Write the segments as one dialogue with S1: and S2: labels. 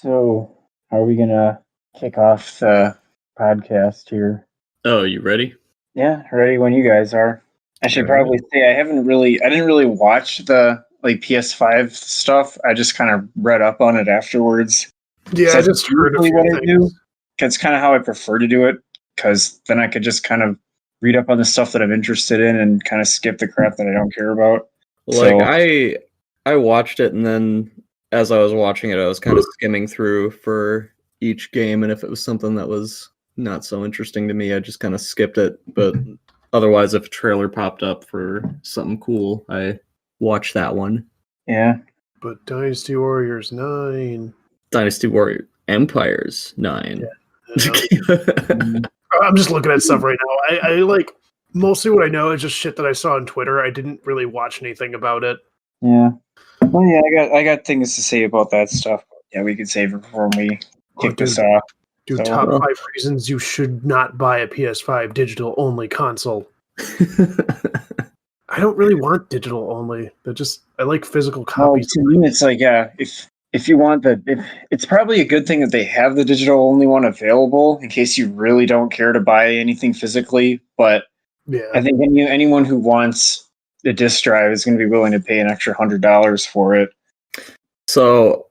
S1: So, how are we gonna kick off the podcast here?
S2: Oh, you ready?
S1: Yeah, ready when you guys are. I should probably say I didn't really watch the PS5 stuff. I just kind of read up on it afterwards.
S3: Yeah, I
S1: That's
S3: just heard a
S1: usually
S3: few
S1: what I do.
S3: things.
S1: That's kind of how I prefer to do it, because then I could just kind of read up on the stuff that I'm interested in and kind of skip the crap that I don't care about.
S2: Like I watched it, and then as I was watching it, I was kind of skimming through for each game, and if it was something that was not so interesting to me, I just kind of skipped it. But otherwise, if a trailer popped up for something cool, I watched that one.
S1: Yeah.
S3: But Dynasty Warriors 9.
S2: Dynasty Warrior Empires 9.
S3: I'm just looking at stuff right now. I like mostly what I know is just shit that I saw on Twitter. I didn't really watch anything about it.
S1: Yeah. Well, yeah, I got things to say about that stuff. Yeah, we could save it before we kick this off.
S3: Dude, top 5 reasons you should not buy a PS5 digital only console. I don't really want digital only. I like physical copies.
S1: To me, it's like, yeah, if you want it's probably a good thing that they have the digital only one available in case you really don't care to buy anything physically. But
S3: yeah,
S1: I think anyone who wants the disc drive is going to be willing to pay an extra $100 for it.
S2: So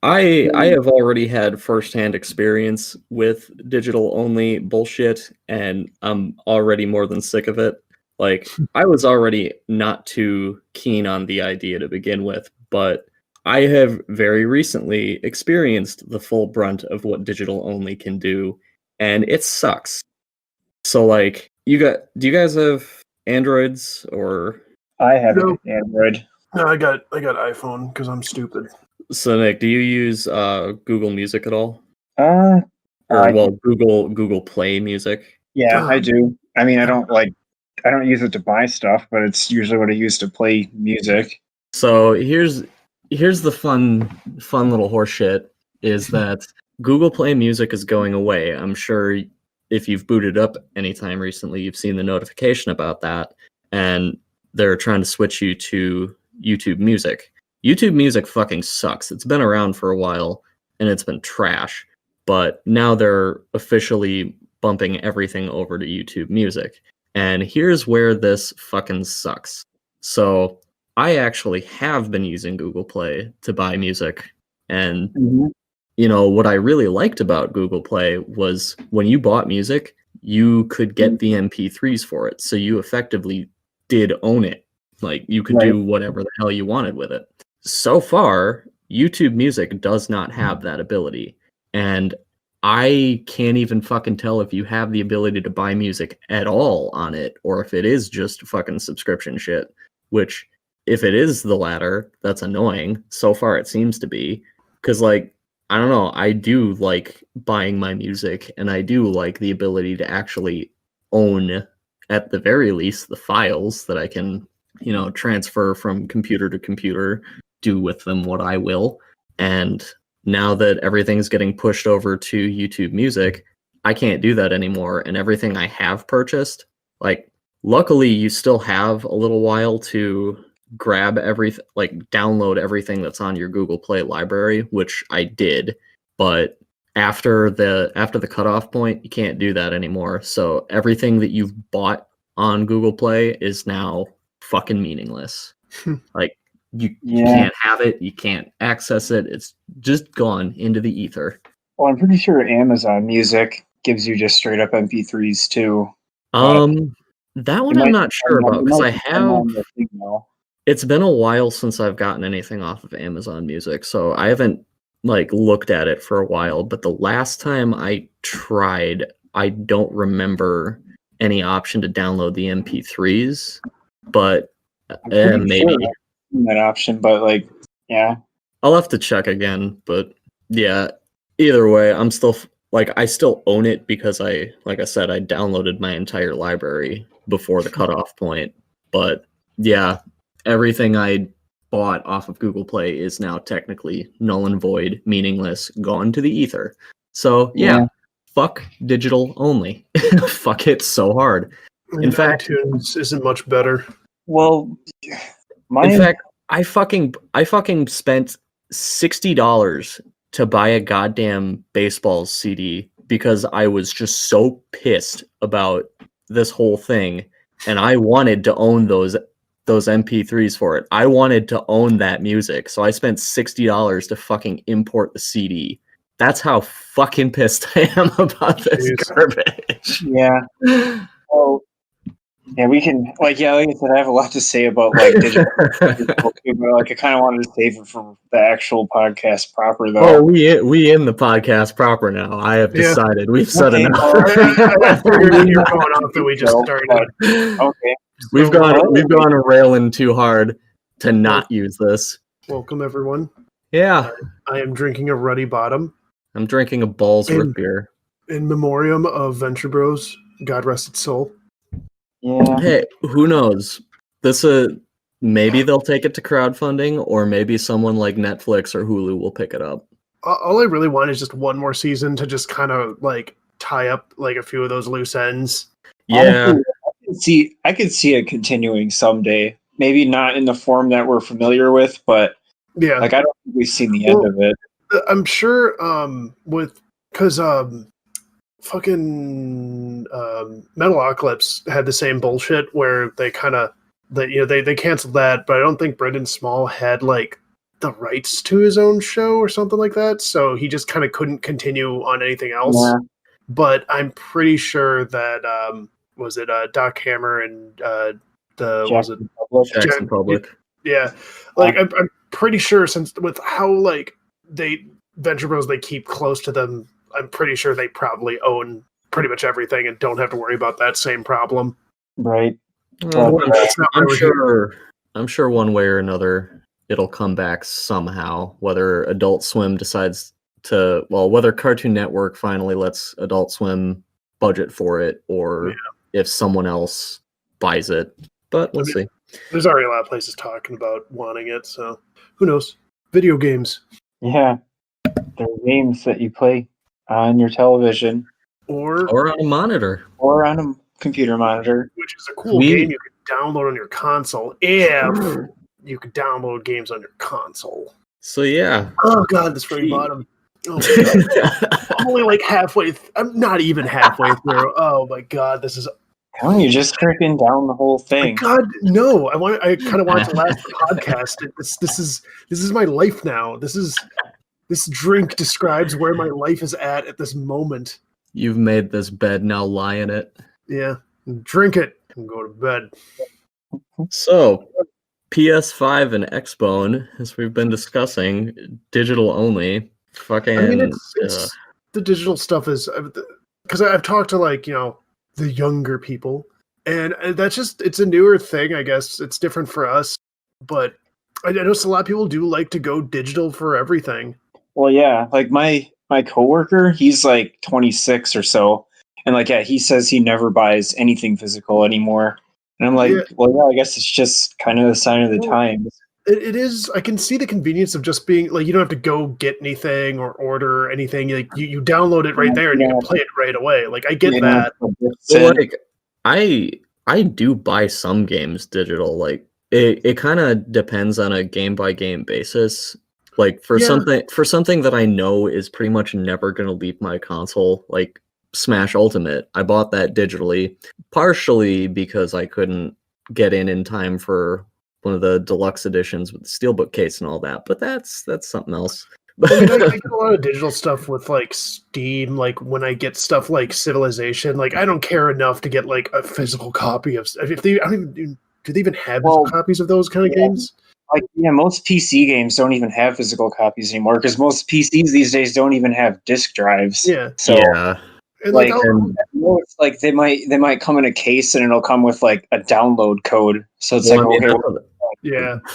S2: I have already had firsthand experience with digital only bullshit, and I'm already more than sick of it. Like, I was already not too keen on the idea to begin with, but I have very recently experienced the full brunt of what digital only can do, and it sucks. So, like, do you guys have Androids or?
S1: I have Android.
S3: No, I got iPhone because I'm stupid.
S2: So, Nick, do you use Google Music at all? Google Play Music.
S1: Yeah, I do. I mean, I don't use it to buy stuff, but it's usually what I use to play music.
S2: So here's the fun little horseshit is that Google Play Music is going away. I'm sure if you've booted up anytime recently, you've seen the notification about that, and they're trying to switch you to YouTube Music. YouTube Music fucking sucks. It's been around for a while, and it's been trash, but now they're officially bumping everything over to YouTube Music. And here's where this fucking sucks. So I actually have been using Google Play to buy music. And, you know, what I really liked about Google Play was when you bought music, you could get the MP3s for it. So you effectively did own it. Like, you could do whatever the hell you wanted with it. So far, YouTube Music does not have that ability. And I can't even fucking tell if you have the ability to buy music at all on it, or if it is just fucking subscription shit, which, if it is the latter, that's annoying. So far it seems to be, because, like, I don't know, I do like buying my music, and I do like the ability to actually own, at the very least, the files that I can, you know, transfer from computer to computer, do with them what I will. And now that everything's getting pushed over to YouTube Music, I can't do that anymore. And everything I have purchased, like, luckily you still have a little while to grab everything, like download everything that's on your Google Play library, which I did. But after the cutoff point, you can't do that anymore. So everything that you've bought on Google Play is now fucking meaningless. Like, you can't have it, you can't access it, it's just gone into the ether.
S1: Well, I'm pretty sure Amazon Music gives you just straight up MP3s too.
S2: That one I'm not sure about, because I have. It's been a while since I've gotten anything off of Amazon Music, so I haven't looked at it for a while. But the last time I tried, I don't remember any option to download the MP3s. But maybe
S1: that option. But yeah,
S2: I'll have to check again. But yeah, either way, I'm still I still own it because like I said, I downloaded my entire library before the cutoff point. But yeah, everything I bought off of Google Play is now technically null and void, meaningless, gone to the ether. So yeah. Fuck digital only. Fuck it so hard. In fact,
S3: iTunes isn't much better.
S1: Well,
S2: in fact, I fucking spent $60 to buy a goddamn baseball CD because I was just so pissed about this whole thing, and I wanted to own those MP3s for it. I wanted to own that music, so I spent $60 to fucking import the CD. That's how fucking pissed I am about this garbage.
S1: Yeah. Oh, yeah, we can, like I said, I have a lot to say about, like, digital, but, like, I kind of wanted to save it for the actual podcast proper, though.
S2: Oh, we in the podcast proper now. I have decided. We've said enough.
S3: I figured you were going off that we just started.
S1: Okay.
S2: We've gone railing too hard to not use this.
S3: Welcome, everyone.
S2: Yeah.
S3: I am drinking a Ruddy Bottom.
S2: I'm drinking a Balls root beer.
S3: In memoriam of Venture Bros. God rest its soul.
S1: Yeah.
S2: Hey, who knows? Maybe they'll take it to crowdfunding, or maybe someone like Netflix or Hulu will pick it up.
S3: All I really want is just one more season to just kind of like tie up like a few of those loose ends.
S2: Yeah.
S1: Honestly, I could see it continuing someday. Maybe not in the form that we're familiar with, but
S3: yeah,
S1: like I don't think we've seen the end of it.
S3: I'm sure because fucking Metalocalypse had the same bullshit where they canceled that, but I don't think Brendan Small had like the rights to his own show or something like that, so he just kind of couldn't continue on anything else.
S1: Yeah.
S3: But I'm pretty sure that was it Doc Hammer and
S2: Jackson Public?
S3: Yeah, like I'm pretty sure, since with how like Venture Bros, they keep close to them, I'm pretty sure they probably own pretty much everything and don't have to worry about that same problem.
S1: Right.
S2: I'm sure one way or another it'll come back somehow, whether Adult Swim decides to, whether Cartoon Network finally lets Adult Swim budget for it, or if someone else buys it. But we'll see.
S3: There's already a lot of places talking about wanting it, so who knows? Video games.
S1: Yeah. There are games that you play on your television.
S2: Or on a monitor.
S1: Or on a computer monitor.
S3: Which is a cool game you can download on your console if you could download games on your console.
S2: So yeah.
S3: Oh god, this very bottom. Oh my god. I'm only like halfway. I'm not even halfway through. Oh my god, this is.
S1: How are you just freaking down the whole thing?
S3: God, no! I kind of want it to last the podcast. This is my life now. This drink describes where my life is at this moment.
S2: You've made this bed, now lie in it.
S3: Yeah, drink it and go to bed.
S2: So, PS5 and Xbone, as we've been discussing, digital only. Fucking.
S3: I mean, it's the digital stuff is because I've talked to the younger people, and that's just, it's a newer thing. I guess it's different for us, but I know a lot of people do like to go digital for everything.
S1: Well, yeah, like my coworker, he's like 26 or so, and he says he never buys anything physical anymore. And I'm like, well, I guess it's just kind of a sign of the times.
S3: It is. I can see the convenience of just being like, you don't have to go get anything or order anything. Like you download it right there and you can play it right away. Like I get that.
S2: Well, I do buy some games digital. Like it kind of depends on a game by game basis. Like for something that I know is pretty much never going to leave my console, like Smash Ultimate, I bought that digitally, partially because I couldn't get in time for one of the deluxe editions with the steelbook case and all that. But that's something else.
S3: I mean, I get a lot of digital stuff with like Steam. Like when I get stuff like Civilization, like I don't care enough to get like a physical copy of. If they, I don't even, do they even have copies of those kind of games?
S1: Like most PC games don't even have physical copies anymore because most PCs these days don't even have disk drives.
S3: Yeah.
S1: So
S3: and
S1: it's like they might come in a case and it'll come with like a download code. So it's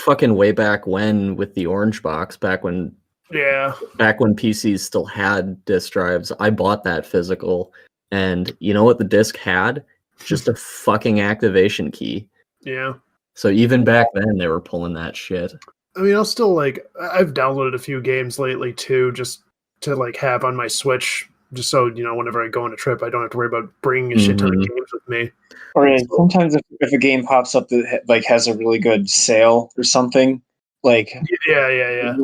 S2: fucking way back when with the Orange Box, back when PCs still had disk drives, I bought that physical, and you know what the disc had? Just a fucking activation key.
S3: Yeah.
S2: So even back then, they were pulling that shit.
S3: I mean, I've downloaded a few games lately too, just to like have on my Switch, just so whenever I go on a trip, I don't have to worry about bringing a shit ton of games with me.
S1: Or sometimes if a game pops up that like has a really good sale or something, like
S3: yeah,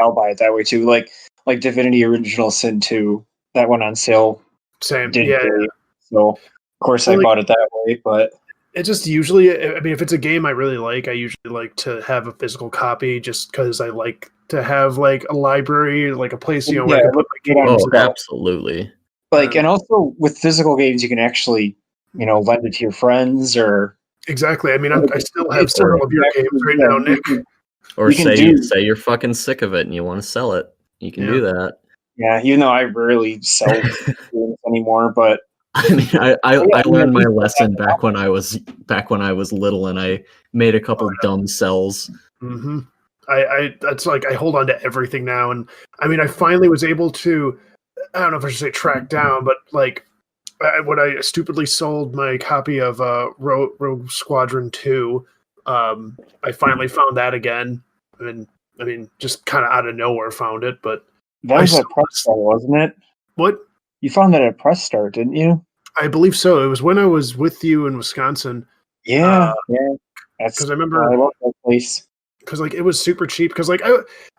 S1: I'll buy it that way too. Like like Divinity Original Sin 2 that went on sale.
S3: Same.
S1: Did
S3: Yeah.
S1: great. So of course I bought it that way, but
S3: it just usually, I mean, if it's a game I really like, I usually like to have a physical copy just because I like to have like a library, like a place, where I can put my games.
S2: Oh, absolutely.
S1: Like, and also with physical games, you can actually, lend it to your friends or.
S3: Exactly. I mean, I still have several of your games right now, Nick.
S2: Or say you're fucking sick of it and you want to sell it. You can do that.
S1: Yeah, even though I rarely sell games anymore, but
S2: I mean, I learned my lesson back when I was little, and I made a couple dumb sells.
S3: Mm-hmm. That's like I hold on to everything now, and I mean, I finally was able to. I don't know if I should say track down, but like when I stupidly sold my copy of Rogue Squadron 2, I finally found that again, and I mean, just kind of out of nowhere found it, but
S1: that was at Press Start, wasn't it?
S3: What?
S1: You found that at Press Start, didn't you?
S3: I believe so. It was when I was with you in Wisconsin.
S1: Yeah. That's
S3: because I remember
S1: I love that place.
S3: Because like it was super cheap. Because like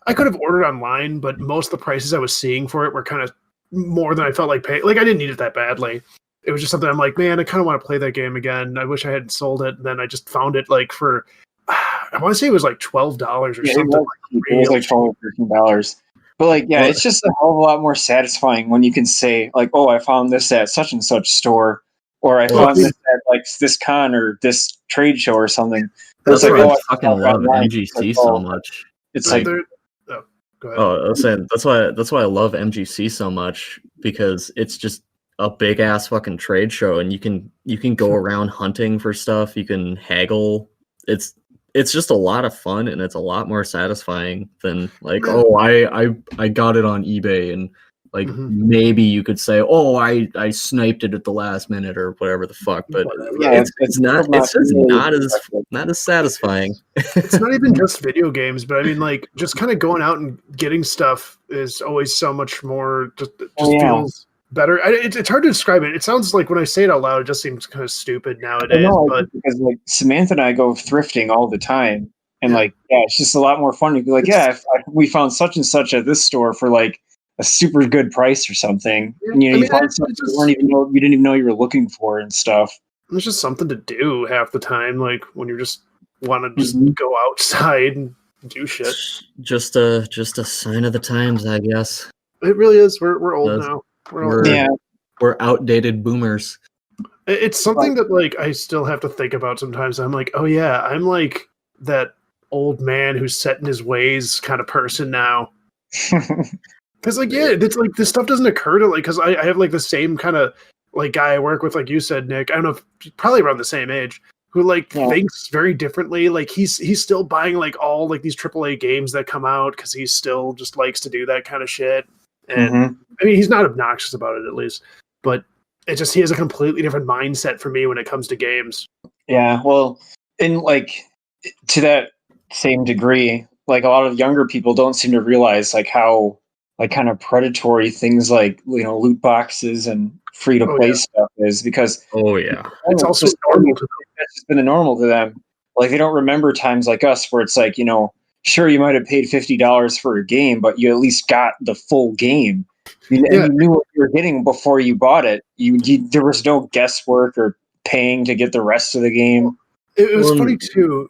S3: I could have ordered online, but most of the prices I was seeing for it were kind of more than I felt like paying. Like I didn't need it that badly. It was just something I'm like, man, I kind of want to play that game again. I wish I hadn't sold it. And then I just found it like for I want to say it was like $12 or something.
S1: It was like $12 or $13. But like, yeah, it's just a hell of a lot more satisfying when you can say like, oh, I found this at such and such store, or I found this at like this con or this trade show or something.
S2: That's why I fucking love MGC so much.
S1: It's like,
S3: go ahead.
S2: I was saying that's why I love MGC so much, because it's just a big ass fucking trade show, and you can go around hunting for stuff. You can haggle. It's just a lot of fun, and it's a lot more satisfying than like, oh, I got it on eBay, and like maybe you could say, oh, I sniped it at the last minute or whatever the fuck, but it's just not as satisfying.
S3: It's not even just video games, but I mean, like just kind of going out and getting stuff is always so much more. Just feels better. It's hard to describe it. It sounds like when I say it out loud, it just seems kind of stupid nowadays. But
S1: because like Samantha and I go thrifting all the time, and like it's just a lot more fun to be like, we found such and such at this store for like a super good price or something. And, you found something you didn't even know you were looking for and stuff.
S3: It's just something to do half the time, like when you just want to just go outside and do shit.
S2: Just a sign of the times, I guess.
S3: It really is. We're old now.
S2: We're outdated boomers.
S3: It's something that like I still have to think about sometimes. I'm like, oh yeah, I'm like that old man who's set in his ways kind of person now. Because like it's like this stuff doesn't occur to like because I have like the same kind of like guy I work with, like you said, Nick. I don't know if probably around the same age, who like thinks very differently. Like he's still buying like all like these AAA games that come out because he still just likes to do that kind of shit. And I mean, he's not obnoxious about it, at least, but it just, he has a completely different mindset for me when it comes to games.
S1: Yeah, well, and like to that same degree, like a lot of younger people don't seem to realize like how like kind of predatory things like loot boxes and free to play stuff is, because
S3: it's also normal to them.
S1: It's just been normal to them. Like they don't remember times like us where it's like sure, you might have paid $50 for a game, but you at least got the full game. And you knew what you were getting before you bought it. There was no guesswork or paying to get the rest of the game.
S3: It was funny too.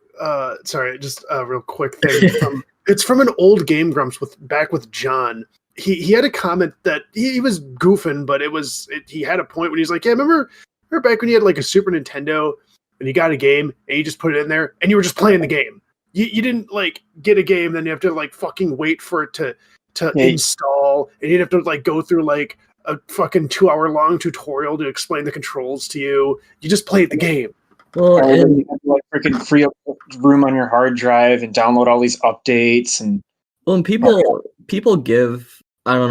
S3: Sorry, just a real quick thing. It's from an old Game Grumps back with John. He had a comment that he was goofing, but he had a point when he's like, yeah, remember back when you had like a Super Nintendo and you got a game and you just put it in there and you were just playing the game. You didn't like get a game, then you have to like fucking wait for it to install, and you'd have to like go through like a fucking 2-hour long tutorial to explain the controls to you. You just played the game.
S2: Well,
S1: and you have to like freaking free up room on your hard drive and download all these updates and
S2: people give like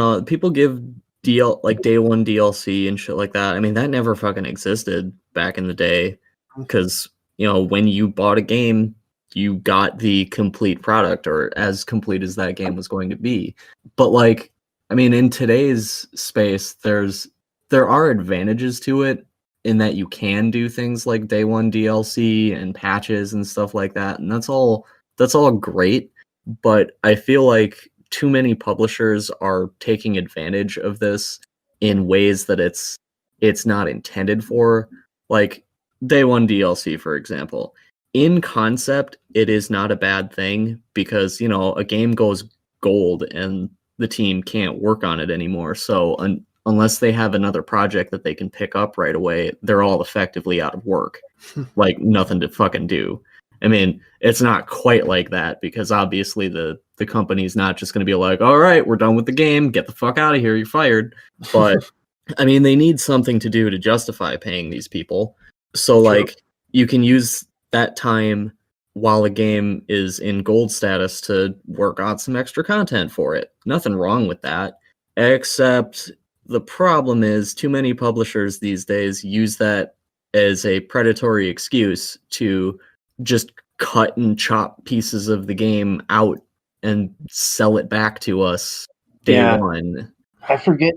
S2: day one DLC and shit like that. I mean, that never fucking existed back in the day, because when you bought a game, you got the complete product, or as complete as that game was going to be. But like, I mean, in today's space, there are advantages to it in that you can do things like day one DLC and patches and stuff like that. And that's all great. But I feel like too many publishers are taking advantage of this in ways that it's not intended for. Like day one DLC, for example. In concept, it is not a bad thing because, a game goes gold and the team can't work on it anymore. So unless they have another project that they can pick up right away, they're all effectively out of work. Like nothing to fucking do. I mean, it's not quite like that because obviously the company's not just going to be like, all right, we're done with the game. Get the fuck out of here. You're fired. But I mean, they need something to do to justify paying these people. So like you can use that time while a game is in gold status to work on some extra content for it. Nothing wrong with that. Except the problem is too many publishers these days use that as a predatory excuse to just cut and chop pieces of the game out and sell it back to us day one.
S1: I forget,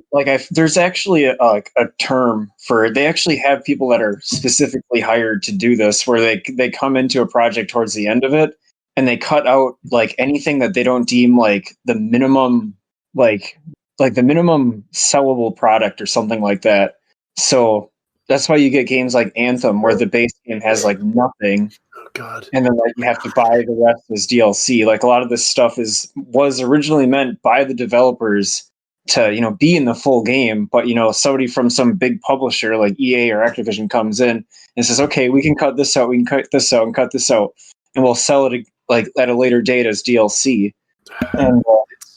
S1: there's actually a term for it. They actually have people that are specifically hired to do this, where they come into a project towards the end of it and they cut out like anything that they don't deem like the minimum, like the minimum sellable product or something like that. So that's why you get games like Anthem, where the base game has like nothing.
S3: Oh God! And
S1: then you have to buy the rest as DLC. Like a lot of this stuff was originally meant by the developers to be in the full game, but somebody from some big publisher like EA or Activision comes in and says, okay, we can cut this out, we can cut this out and cut this out, and we'll sell it like at a later date as DLC. And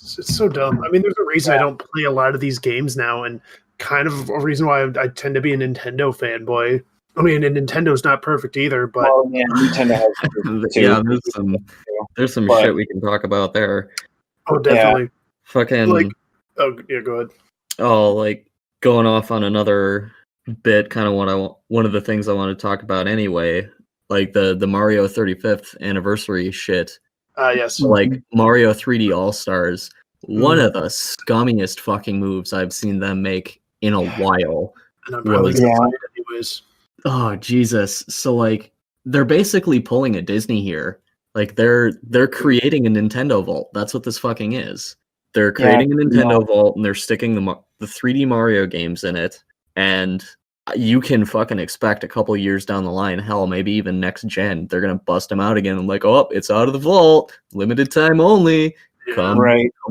S3: it's so dumb. I mean, there's a reason I don't play a lot of these games now, and kind of a reason why I tend to be a Nintendo fanboy. I mean, and Nintendo's not perfect either, but
S1: Nintendo has
S2: yeah, there's some shit we can talk about there.
S3: Oh, definitely.
S2: Fucking.
S3: Oh yeah, go ahead.
S2: Oh, like going off on another bit, kind of one of the things I want to talk about anyway, like the Mario 35th anniversary shit.
S3: Yes.
S2: Like Mario 3D All-Stars, one of the scummiest fucking moves I've seen them make in a while.
S3: And I'm probably gonna anyways.
S2: Oh Jesus! So like they're basically pulling a Disney here. Like they're creating a Nintendo Vault. That's what this fucking is. They're creating a Nintendo Vault and they're sticking the 3D Mario games in it, and you can fucking expect a couple years down the line, hell, maybe even next gen, they're gonna bust them out again and like, oh, it's out of the vault, limited time only. Come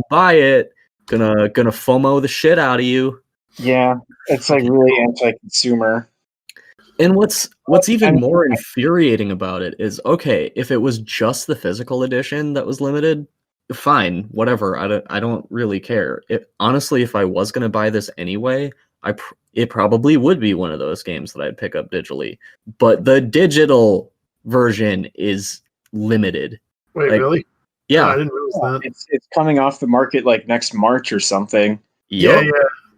S2: buy it. Gonna FOMO the shit out of you.
S1: Yeah, it's like really anti-consumer.
S2: And what's even more infuriating about it is, okay, if it was just the physical edition that was limited, fine, whatever. I don't really care. Honestly, if I was gonna buy this anyway, it probably would be one of those games that I'd pick up digitally. But the digital version is limited.
S3: Wait, really?
S2: Yeah,
S3: I didn't realize that.
S1: It's coming off the market like next March or something.
S3: Yeah.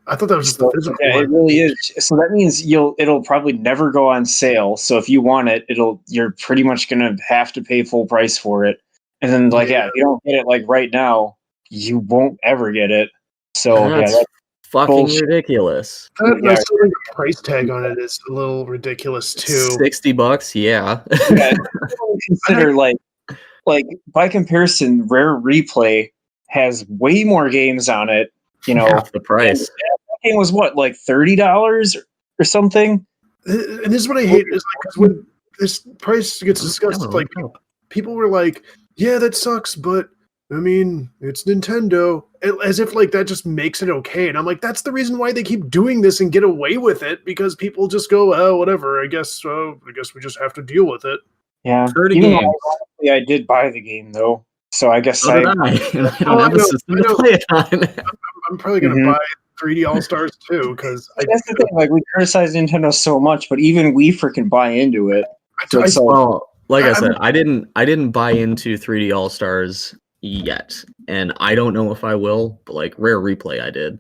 S3: I thought that was just the physical one.
S1: It really is. So that means it'll probably never go on sale. So if you want it, you're pretty much gonna have to pay full price for it. And then if you don't get it like right now, you won't ever get it. So
S2: that's fucking bullshit. Ridiculous.
S3: The price tag on it is a little ridiculous too.
S2: $60, yeah.
S1: Consider like by comparison, Rare Replay has way more games on it.
S2: Half the price.
S1: That game was what, like $30 or something?
S3: And this is what I hate is like when this price gets discussed, like people were like, "Yeah, that sucks," but I mean, it's Nintendo, as if like that just makes it okay. And I'm like, that's the reason why they keep doing this and get away with it, because people just go, "Oh, whatever. I guess we just have to deal with it."
S1: Yeah, honestly, I did buy the game though, so I guess
S2: I don't have a system to play it on.
S3: I'm probably going to buy 3D All Stars too, because
S1: that's the thing. Like we criticize Nintendo so much, but even we freaking buy into it.
S2: So I said, I didn't buy into 3D All Stars yet, and I don't know if I will. But like Rare Replay, I did.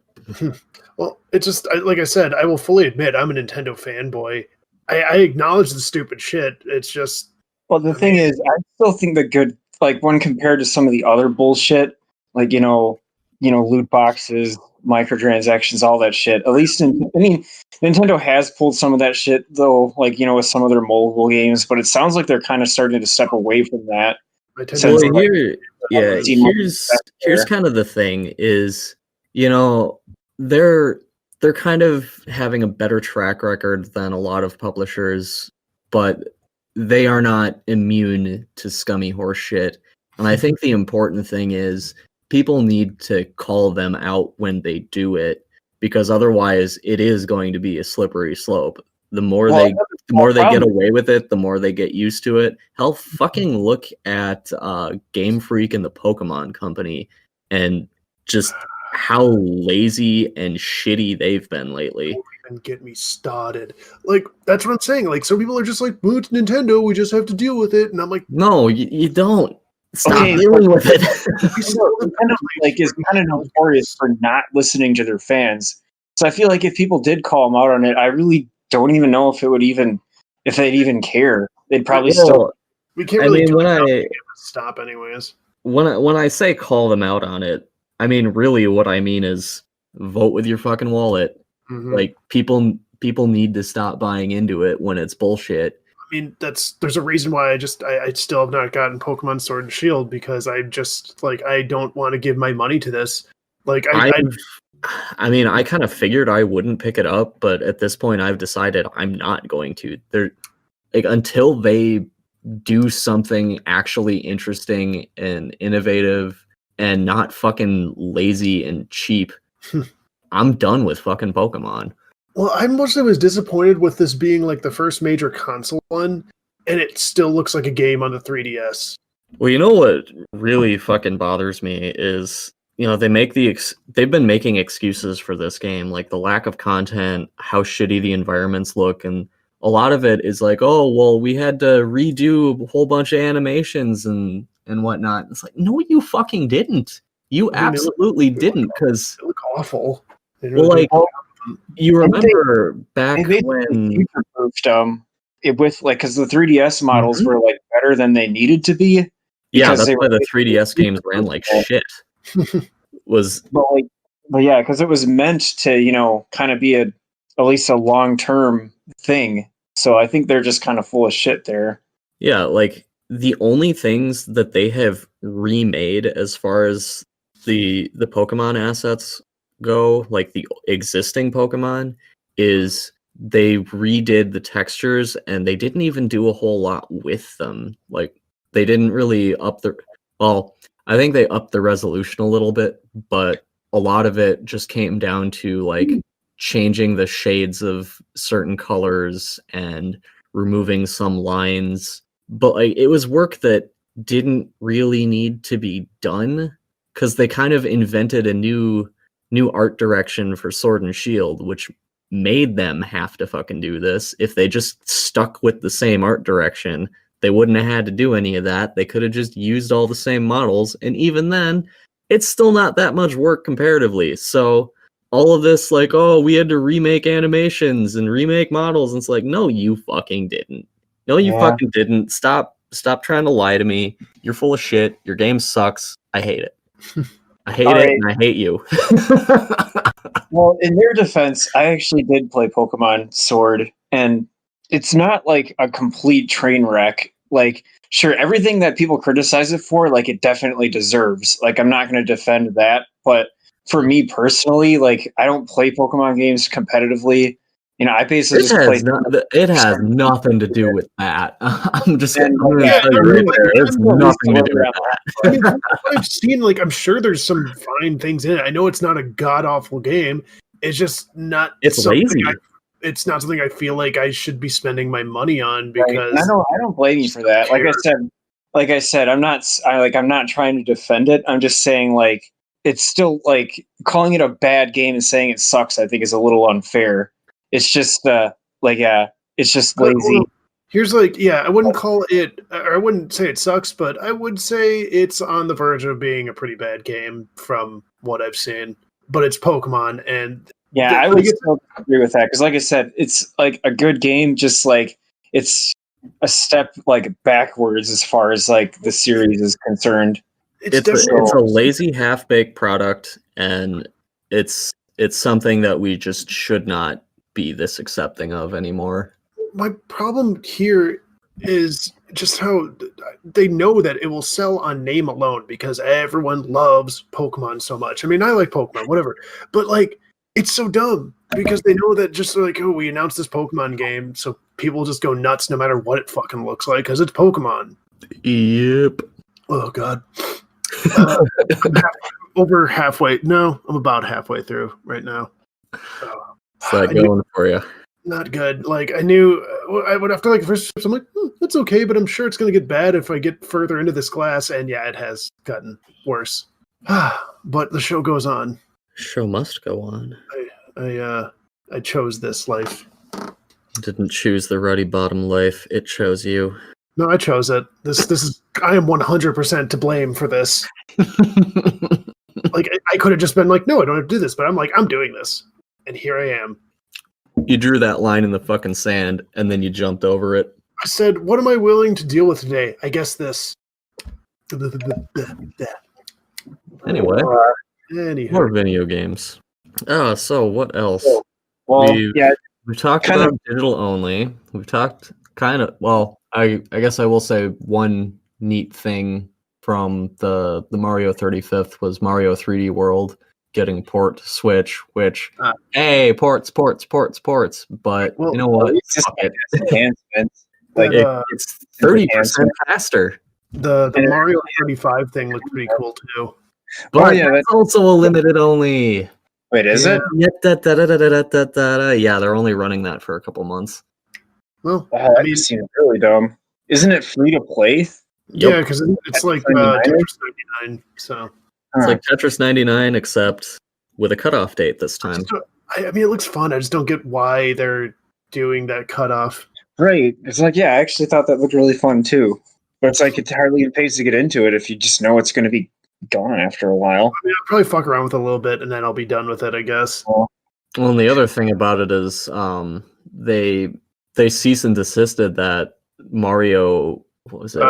S3: Well, it's just like I said, I will fully admit I'm a Nintendo fanboy. I acknowledge the stupid shit. It's just
S1: the thing is, I still think the good, like when compared to some of the other bullshit, like loot boxes, microtransactions, all that shit. At least Nintendo has pulled some of that shit though, like with some of their mobile games. But it sounds like they're kind of starting to step away from that.
S3: I tend
S2: So
S3: to
S2: here's kind of the thing is, they're kind of having a better track record than a lot of publishers, but they are not immune to scummy horse shit. And I think the important thing is people need to call them out when they do it, because otherwise it is going to be a slippery slope. The more they get away with it, the more they get used to it. Hell, fucking look at Game Freak and the Pokemon Company and just how lazy and shitty they've been lately.
S3: Don't even get me started. Like, that's what I'm saying. Like, some people are just like, well, it's Nintendo, we just have to deal with it. And I'm like,
S2: no, you don't. Stop dealing with it.
S1: Nintendo is kind of notorious for not listening to their fans. So I feel like if people did call them out on it, I really don't even know if they'd even care. They'd probably still.
S3: We can't really stop anyways.
S2: When I say call them out on it, I mean really what I mean is vote with your fucking wallet.
S3: Mm-hmm.
S2: Like people need to stop buying into it when it's bullshit.
S3: I mean, there's a reason why I still have not gotten Pokemon Sword and Shield, because I just I don't want to give my money to this. Like I
S2: kind of figured I wouldn't pick it up, but at this point I've decided I'm not going to. They're until they do something actually interesting and innovative and not fucking lazy and cheap. I'm done with fucking Pokemon.
S3: Well, I mostly was disappointed with this being the first major console one, and it still looks like a game on the 3DS.
S2: Well, you know what really fucking bothers me is, they've been making excuses for this game, like the lack of content, how shitty the environments look, and a lot of it is like, oh, well, we had to redo a whole bunch of animations and whatnot. It's like, no, you fucking didn't. You absolutely didn't, because
S3: they look awful.
S2: You remember back when
S1: future-proofed because the 3DS models were better than they needed to be.
S2: Yeah, that's why the 3DS games ran like shit.
S1: But yeah, because it was meant to kind of be at least a long-term thing. So I think they're just kind of full of shit there.
S2: Yeah, the only things that they have remade as far as the Pokemon assets go, like the existing Pokemon, is they redid the textures, and they didn't even do a whole lot with them. They didn't really I think they upped the resolution a little bit, but a lot of it just came down to changing the shades of certain colors and removing some lines. But it was work that didn't really need to be done, because they kind of invented a new art direction for Sword and Shield, which made them have to fucking do this. If they just stuck with the same art direction, they wouldn't have had to do any of that. They could have just used all the same models, and even then, it's still not that much work comparatively. So all of this, oh, we had to remake animations and remake models, and it's like, no, you fucking didn't. No, you fucking didn't. Stop trying to lie to me. You're full of shit. Your game sucks. I hate it. I hate it, and I hate you.
S1: Well, in their defense, I actually did play Pokemon Sword, and it's not a complete train wreck. Sure, everything that people criticize it for, it definitely deserves. I'm not going to defend that, but for me personally, I don't play Pokemon games competitively. I basically
S2: it has nothing to do with that. I'm just going to tell you right there. It's nothing to do with that.
S3: I mean, I've seen, I'm sure there's some fine things in it. I know it's not a god-awful game. It's just not...
S2: It's lazy.
S3: It's not something I feel like I should be spending my money on, because...
S1: Right. I don't blame you for that. Like I said, I'm not trying to defend it. I'm just saying, it's still, calling it a bad game and saying it sucks, I think, is a little unfair. It's just it's just lazy.
S3: Here's I wouldn't call it, or I wouldn't say it sucks, but I would say it's on the verge of being a pretty bad game from what I've seen. But it's Pokemon, and
S1: I would still agree with that, because like I said, it's a good game, just it's a step backwards as far as the series is concerned.
S2: It's a lazy half-baked product, and it's something that we just should not be this accepting of anymore.
S3: My problem here is just how they know that it will sell on name alone because everyone loves Pokemon so much. I mean, I like Pokemon, whatever, but like it's so dumb because they know that just like, oh, we announced this Pokemon game, so people just go nuts no matter what it fucking looks like because it's Pokemon.
S2: Yep.
S3: Oh god. Over halfway. No, I'm about halfway through right now.
S2: It's like going for you.
S3: Not good. Like I knew I would after like the first steps, I'm like, that's okay, but I'm sure it's gonna get bad if I get further into this class. And yeah, it has gotten worse. But the show goes on.
S2: Show must go on.
S3: I chose this life.
S2: Didn't choose the ruddy bottom life. It chose you.
S3: No, I chose it. This is I am 100% to blame for this. Like I could have just been like, no, I don't have to do this, but I'm like, I'm doing this, and here I am.
S2: You drew that line in the fucking sand, and then you jumped over it.
S3: I said, what am I willing to deal with today? I guess this.
S2: Anyway,
S3: Anywho.
S2: more video games. So what else?
S1: Well,
S2: we've talked about digital only. We've talked I guess I will say one neat thing from the Mario 35th was Mario 3D World getting port to Switch, which hey, ports. But
S1: well,
S2: you know what?
S1: It's just enhancements. Like
S2: it's 30% faster.
S3: The Mario 35 thing looked pretty cool too.
S2: But that's also a limited only.
S1: Wait, is it?
S2: Yeah, they're only running that for a couple months.
S3: Well,
S1: I mean, it seems really dumb. Isn't it free to play?
S3: Yeah, because it's like Tetris 99. So
S2: it's like Tetris 99, except with a cutoff date this time.
S3: I mean, it looks fun. I just don't get why they're doing that cutoff.
S1: Right. It's like, yeah, I actually thought that looked really fun too. But it's like it hardly pays to get into it if you just know it's going to be gone after a while.
S3: I mean, I'll probably fuck around with it a little bit and then I'll be done with it, I guess.
S2: Well, and the other thing about it is they cease and desisted that Mario, what was it?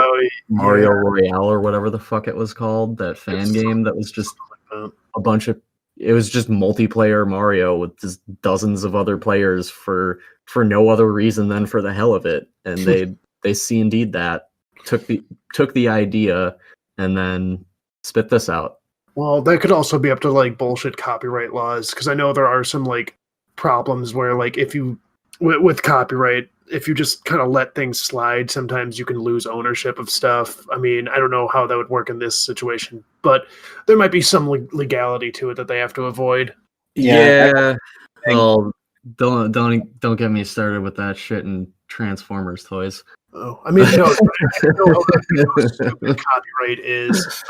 S2: Mario Royale or whatever the fuck it was called, that fan game that was just a bunch of, it was just multiplayer Mario with just dozens of other players for no other reason than for the hell of it. And they C&D'd that, took the idea and then spit this out.
S3: Well, that could also be up to like bullshit copyright laws, because I know there are some like problems where like if you with copyright, if you just kind of let things slide, sometimes you can lose ownership of stuff. I mean, I don't know how that would work in this situation, but there might be some legality to it that they have to avoid.
S2: Yeah. Well, don't get me started with that shit in Transformers toys.
S3: Oh, I mean, no, stupid copyright is.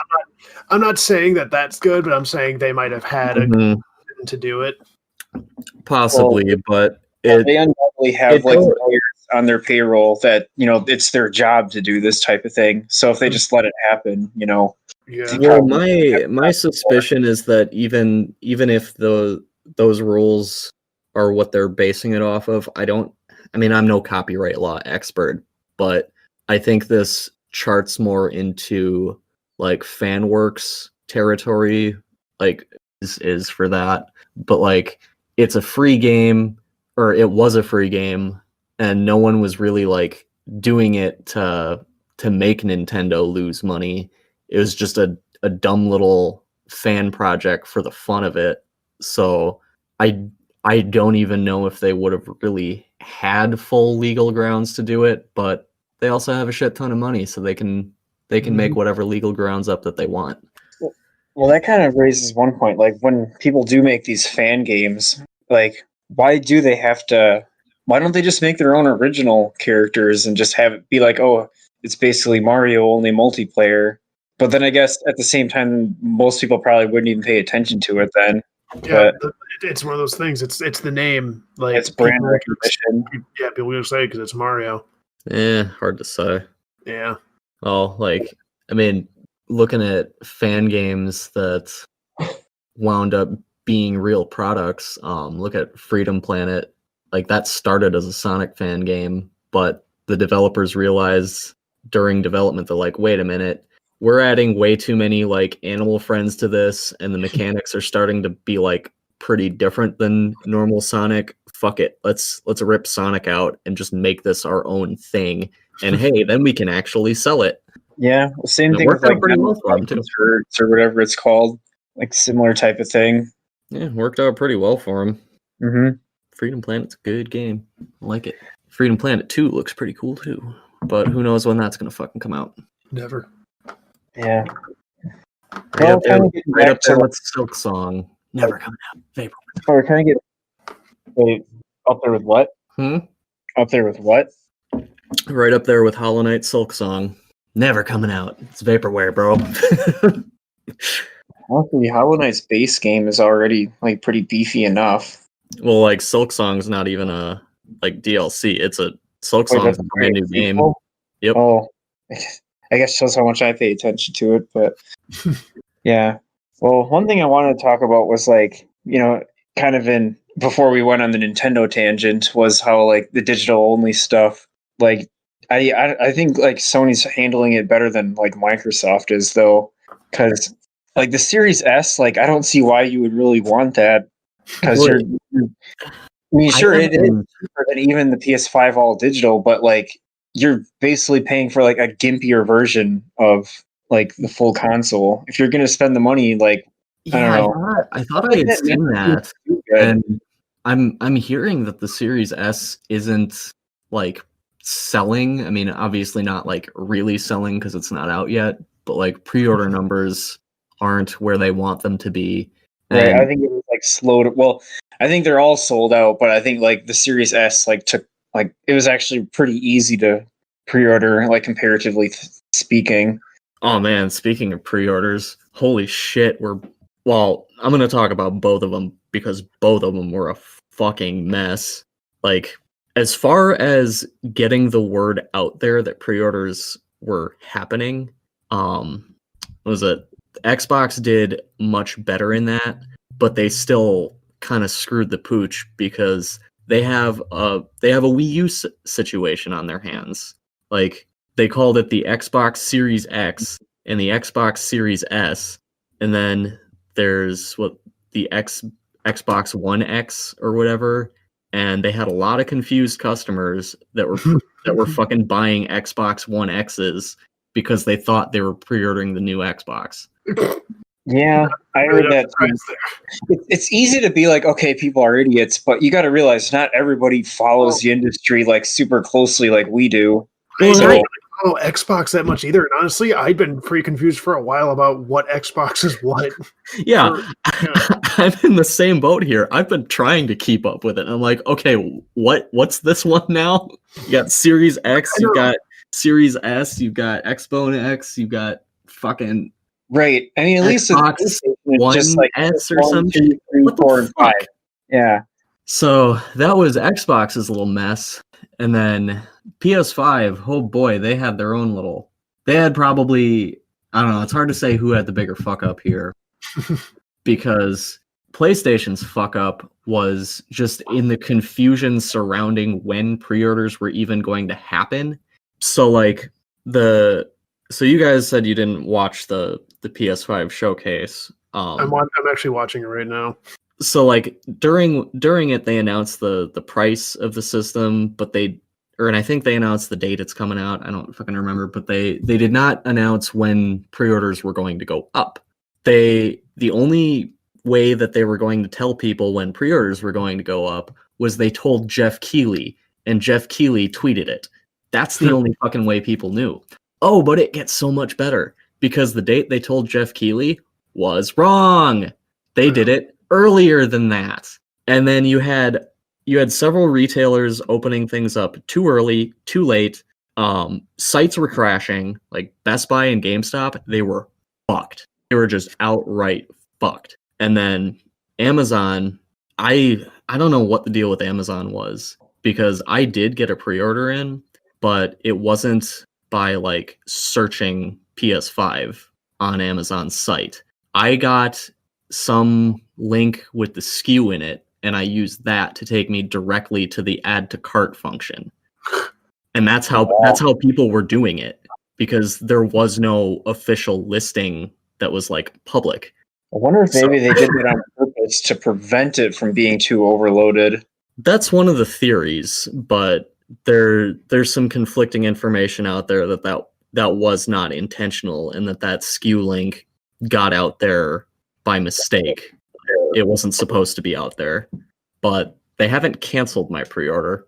S3: I'm not saying that that's good, but I'm saying they might have had a reason to do it.
S2: Possibly, but
S1: they undoubtedly have like lawyers on their payroll that it's their job to do this type of thing. So if they just let it happen,
S3: Yeah.
S2: Well, my suspicion is that even if those rules are what they're basing it off of, I'm no copyright law expert, but I think this charts more into like FanWorks territory, like is for that. But like it's a free game, or it was a free game, and no one was really like doing it to make Nintendo lose money. It was just a dumb little fan project for the fun of it. So I don't even know if they would have really had full legal grounds to do it, but they also have a shit ton of money, so they can make whatever legal grounds up that they want.
S1: Well, that kind of raises one point. Like when people do make these fan games, like why don't they just make their own original characters and just have it be like, oh, it's basically Mario only multiplayer? But then I guess at the same time, most people probably wouldn't even pay attention to it then.
S3: Yeah, it's one of those things. It's the name, like
S1: it's brand recognition.
S3: Yeah, people will say because it's Mario.
S2: Hard to say.
S3: Yeah.
S2: Oh, like I mean, looking at fan games that wound up being real products. Look at Freedom Planet. Like that started as a Sonic fan game, but the developers realized during development, they're like, wait a minute, we're adding way too many like animal friends to this, and the mechanics are starting to be like pretty different than normal Sonic. Fuck it, let's rip Sonic out and just make this our own thing. And hey, then we can actually sell it.
S1: Yeah, same
S2: It
S1: thing with
S2: worked out
S1: like
S2: pretty well for him, too.
S1: shirts or whatever it's called, like similar type of thing.
S2: Yeah, worked out pretty well for him.
S1: Mm-hmm.
S2: Freedom Planet's a good game. I like it. Freedom Planet 2 looks pretty cool too. But who knows when that's gonna fucking come out.
S3: Never.
S1: Yeah.
S2: Right up there,
S1: getting
S2: right
S1: back
S2: up there
S1: to-
S2: with Silk Song. Never coming out. Vapor.
S1: Oh, we're kind of getting up there with what? Up there with what?
S2: Right up there with Hollow Knight Silk Song. Never coming out. It's vaporware, bro.
S1: Honestly, Hollow Knight's base game is already like pretty beefy enough.
S2: Well, like Silk Song's not even a like DLC. It's a Silk Song's a brand new game. Yep.
S1: Oh, I guess shows how much I pay attention to it, but yeah. Well, one thing I wanted to talk about was like, kind of before we went on the Nintendo tangent was how like the digital only stuff, like I think like Sony's handling it better than like Microsoft is though, because like the Series S, like I don't see why you would really want that because
S2: Well,
S1: I mean, sure, it is cheaper than even the PS5 all digital, but like you're basically paying for like a gimpier version of like the full console. If you're gonna spend the money, like I don't know.
S2: I thought I had seen that, and I'm hearing that the Series S isn't like selling. I mean, obviously not like really selling because it's not out yet, but like pre-order numbers aren't where they want them to be.
S1: Right, I think it was like slowed. Well, I think they're all sold out, but I think like the Series S like took like it was actually pretty easy to pre-order, like comparatively speaking.
S2: Oh man, speaking of pre-orders, holy shit, well, I'm going to talk about both of them because both of them were a fucking mess. Like, as far as getting the word out there that pre-orders were happening, Xbox did much better in that, but they still kind of screwed the pooch because they have a Wii U situation on their hands. Like, they called it the Xbox Series X and the Xbox Series S, and then there's the Xbox One X or whatever, and they had a lot of confused customers that were fucking buying Xbox One X's because they thought they were pre-ordering the new Xbox.
S1: Yeah, I heard that too. It's easy to be like, okay, people are idiots, but you got to realize not everybody follows the industry like super closely like we do.
S3: Well, I don't know Xbox that much either. And honestly, I've been pretty confused for a while about what Xbox is what.
S2: Yeah, I'm in the same boat here. I've been trying to keep up with it. I'm like, okay, what's this one now? You got Series X, you've got Series S, you've got Xbone X, you've got fucking
S1: right. I mean, at least
S2: Xbox One
S1: just like
S2: S or something.
S1: 2, 3, 4, and 5. Yeah.
S2: So that was Xbox's little mess, and then PS5. Oh boy, they had their own little. They had probably, I don't know. It's hard to say who had the bigger fuck up here, because PlayStation's fuck up was just in the confusion surrounding when pre-orders were even going to happen. So like so you guys said you didn't watch the PS5 showcase.
S3: I'm actually watching it right now.
S2: So like during it, they announced the price of the system, but and I think they announced the date it's coming out. I don't fucking remember, but they did not announce when pre-orders were going to go up. The only way that they were going to tell people when pre-orders were going to go up was they told Jeff Keighley, and Jeff Keighley tweeted it. That's the only fucking way people knew. Oh, but it gets so much better because the date they told Jeff Keighley was wrong. They did it earlier than that. And then you had several retailers opening things up too early, too late. Sites were crashing, like Best Buy and GameStop. They were fucked. They were just outright fucked. And then Amazon, I don't know what the deal with Amazon was, because I did get a pre-order in, but it wasn't by like searching PS5 on Amazon's site. I got some link with the SKU in it, and I used that to take me directly to the add to cart function. And that's how people were doing it, because there was no official listing that was like public.
S1: I wonder if maybe they did it on purpose to prevent it from being too overloaded.
S2: That's one of the theories, but there's some conflicting information out there that was not intentional, and that SKU link got out there by mistake. It wasn't supposed to be out there, but they haven't canceled my pre-order.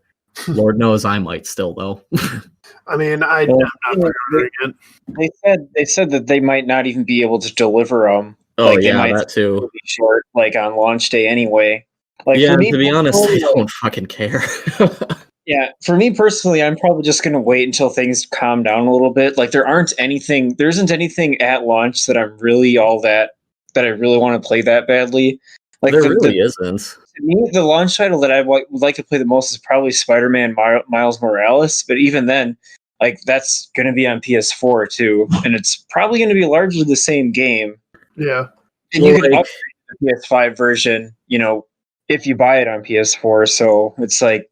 S2: Lord knows I might still, though.
S3: I mean, I'm not pre-ordering it.
S1: They said that they might not even be able to deliver them.
S2: Oh, like, yeah, that too.
S1: Be short, like on launch day anyway. Like,
S2: yeah, for me, to be honest, I don't fucking care.
S1: Yeah, for me personally, I'm probably just going to wait until things calm down a little bit. Like, there isn't anything at launch that I'm really that I really want to play that badly. Like,
S2: there really isn't.
S1: To me, the launch title that I would like to play the most is probably Spider-Man Miles Morales. But even then, like, that's going to be on PS4 too, and it's probably going to be largely the same game.
S3: Yeah,
S1: and you can upgrade the PS5 version, if you buy it on PS4. So it's like.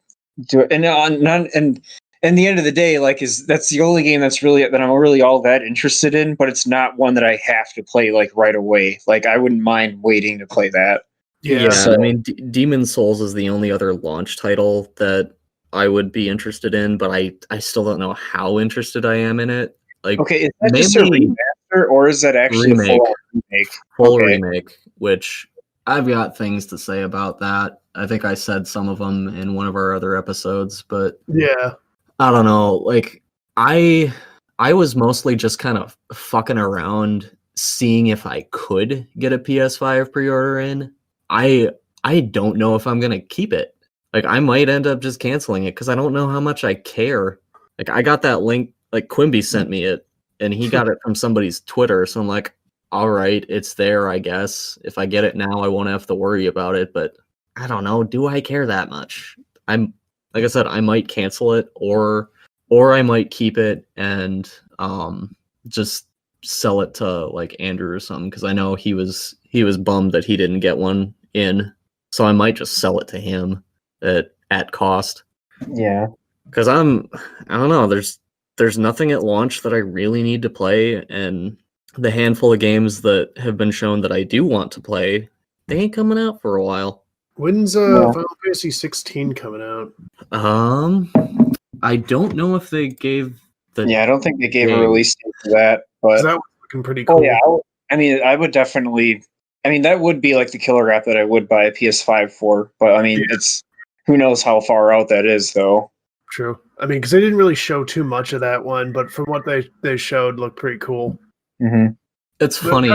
S1: And the end of the day, like, that's the only game that I'm really all that interested in, but it's not one that I have to play like right away. Like, I wouldn't mind waiting to play that.
S2: Yeah, so, I mean, Demon's Souls is the only other launch title that I would be interested in, but I still don't know how interested I am in it. Like,
S1: okay, is that just a remaster, or is that actually a full remake?
S2: Full remake, which I've got things to say about that. I think I said some of them in one of our other episodes, but
S3: yeah,
S2: I don't know. Like, I was mostly just kind of fucking around, seeing if I could get a PS5 pre-order in. I don't know if I'm gonna keep it. Like, I might end up just canceling it because I don't know how much I care. Like, I got that link, like Quimby sent me it, and he got it from somebody's Twitter, so I'm like, all right, it's there, I guess. If I get it now, I won't have to worry about it, but I don't know. Do I care that much? Like I said, I might cancel it, or I might keep it and just sell it to like Andrew or something, because I know he was bummed that he didn't get one in, so I might just sell it to him at cost.
S1: Yeah,
S2: because I don't know. There's nothing at launch that I really need to play, and the handful of games that have been shown that I do want to play, they ain't coming out for a while.
S3: When's Final Fantasy 16 coming out?
S2: I don't know if they gave
S1: I don't think they gave a release date for that, but
S3: that was looking pretty cool.
S1: Oh yeah, I mean, I would definitely. I mean, that would be like the killer app that I would buy a PS5 for. But I mean, it's who knows how far out that is, though.
S3: True. I mean, because they didn't really show too much of that one, but from what they showed, looked pretty cool.
S1: Mm-hmm.
S2: It's funny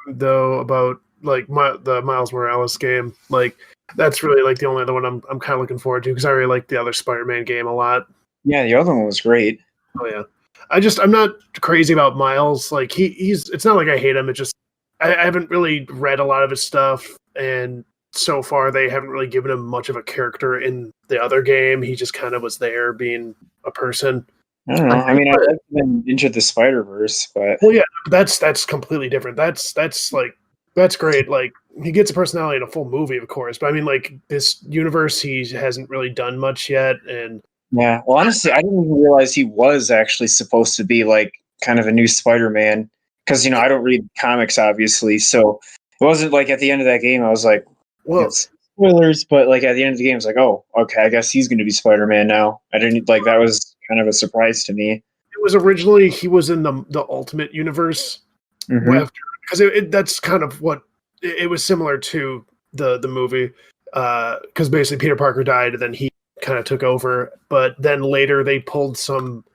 S3: though about like the Miles Morales game. Like, that's really like the only other one I'm kind of looking forward to, because I really like the other Spider-Man game a lot.
S1: Yeah, the other one was great.
S3: Oh yeah, I'm not crazy about Miles. Like, he's it's not like I hate him. It just I haven't really read a lot of his stuff, and so far they haven't really given him much of a character in the other game. He just kind of was there being a person.
S1: I don't know. I mean, I like him Into the Spider-Verse, but
S3: yeah, that's completely different. That's great. Like, he gets a personality in a full movie, of course, but I mean, like, this universe, he hasn't really done much yet. And
S1: yeah, well, honestly, I didn't even realize he was actually supposed to be like kind of a new Spider-Man, because I don't read comics, obviously, so it wasn't like at the end of that game I was like, well, it's spoilers, but like at the end of the game, it's like, oh, okay, I guess he's going to be Spider-Man now. I didn't like that was kind of a surprise to me.
S3: It was originally he was in the Ultimate Universe, because that's kind of what it was similar to the movie, because basically Peter Parker died and then he kind of took over, but then later they pulled some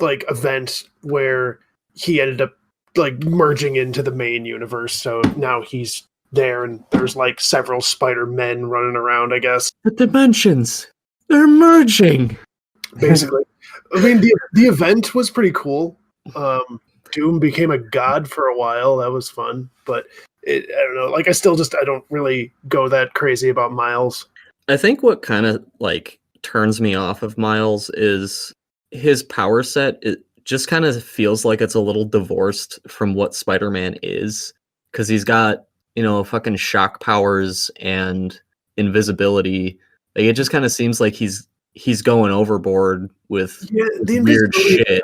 S3: like event where he ended up like merging into the main universe, so now he's there and there's like several Spider-Men running around, I guess.
S2: The dimensions, they're merging
S3: basically. I mean, the event was pretty cool. Doom became a god for a while. That was fun, but I don't know. Like, I don't really go that crazy about Miles.
S2: I think what kind of like turns me off of Miles is his power set. It just kind of feels like it's a little divorced from what Spider-Man is, because he's got fucking shock powers and invisibility. Like, it just kind of seems like he's going overboard with weird shit.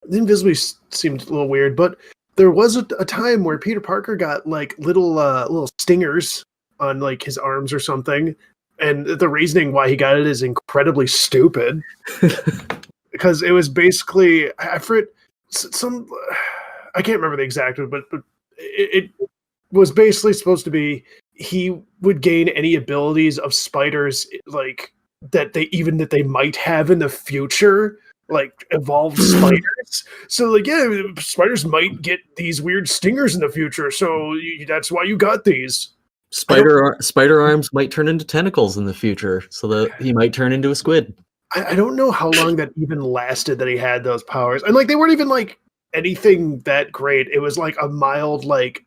S3: The invisibility seemed a little weird, but there was a time where Peter Parker got like little stingers on like his arms or something, And the reasoning why he got it is incredibly stupid. Because it was basically, I forget, some, I can't remember the exact one, but it was basically supposed to be he would gain any abilities of spiders like that they might have in the future, like evolved spiders. So like, yeah, spiders might get these weird stingers in the future, so that's why you got these.
S2: Spider arms might turn into tentacles in the future, so that he might turn into a squid.
S3: I don't know how long that even lasted that he had those powers, and like they weren't even like anything that great. It was like a mild like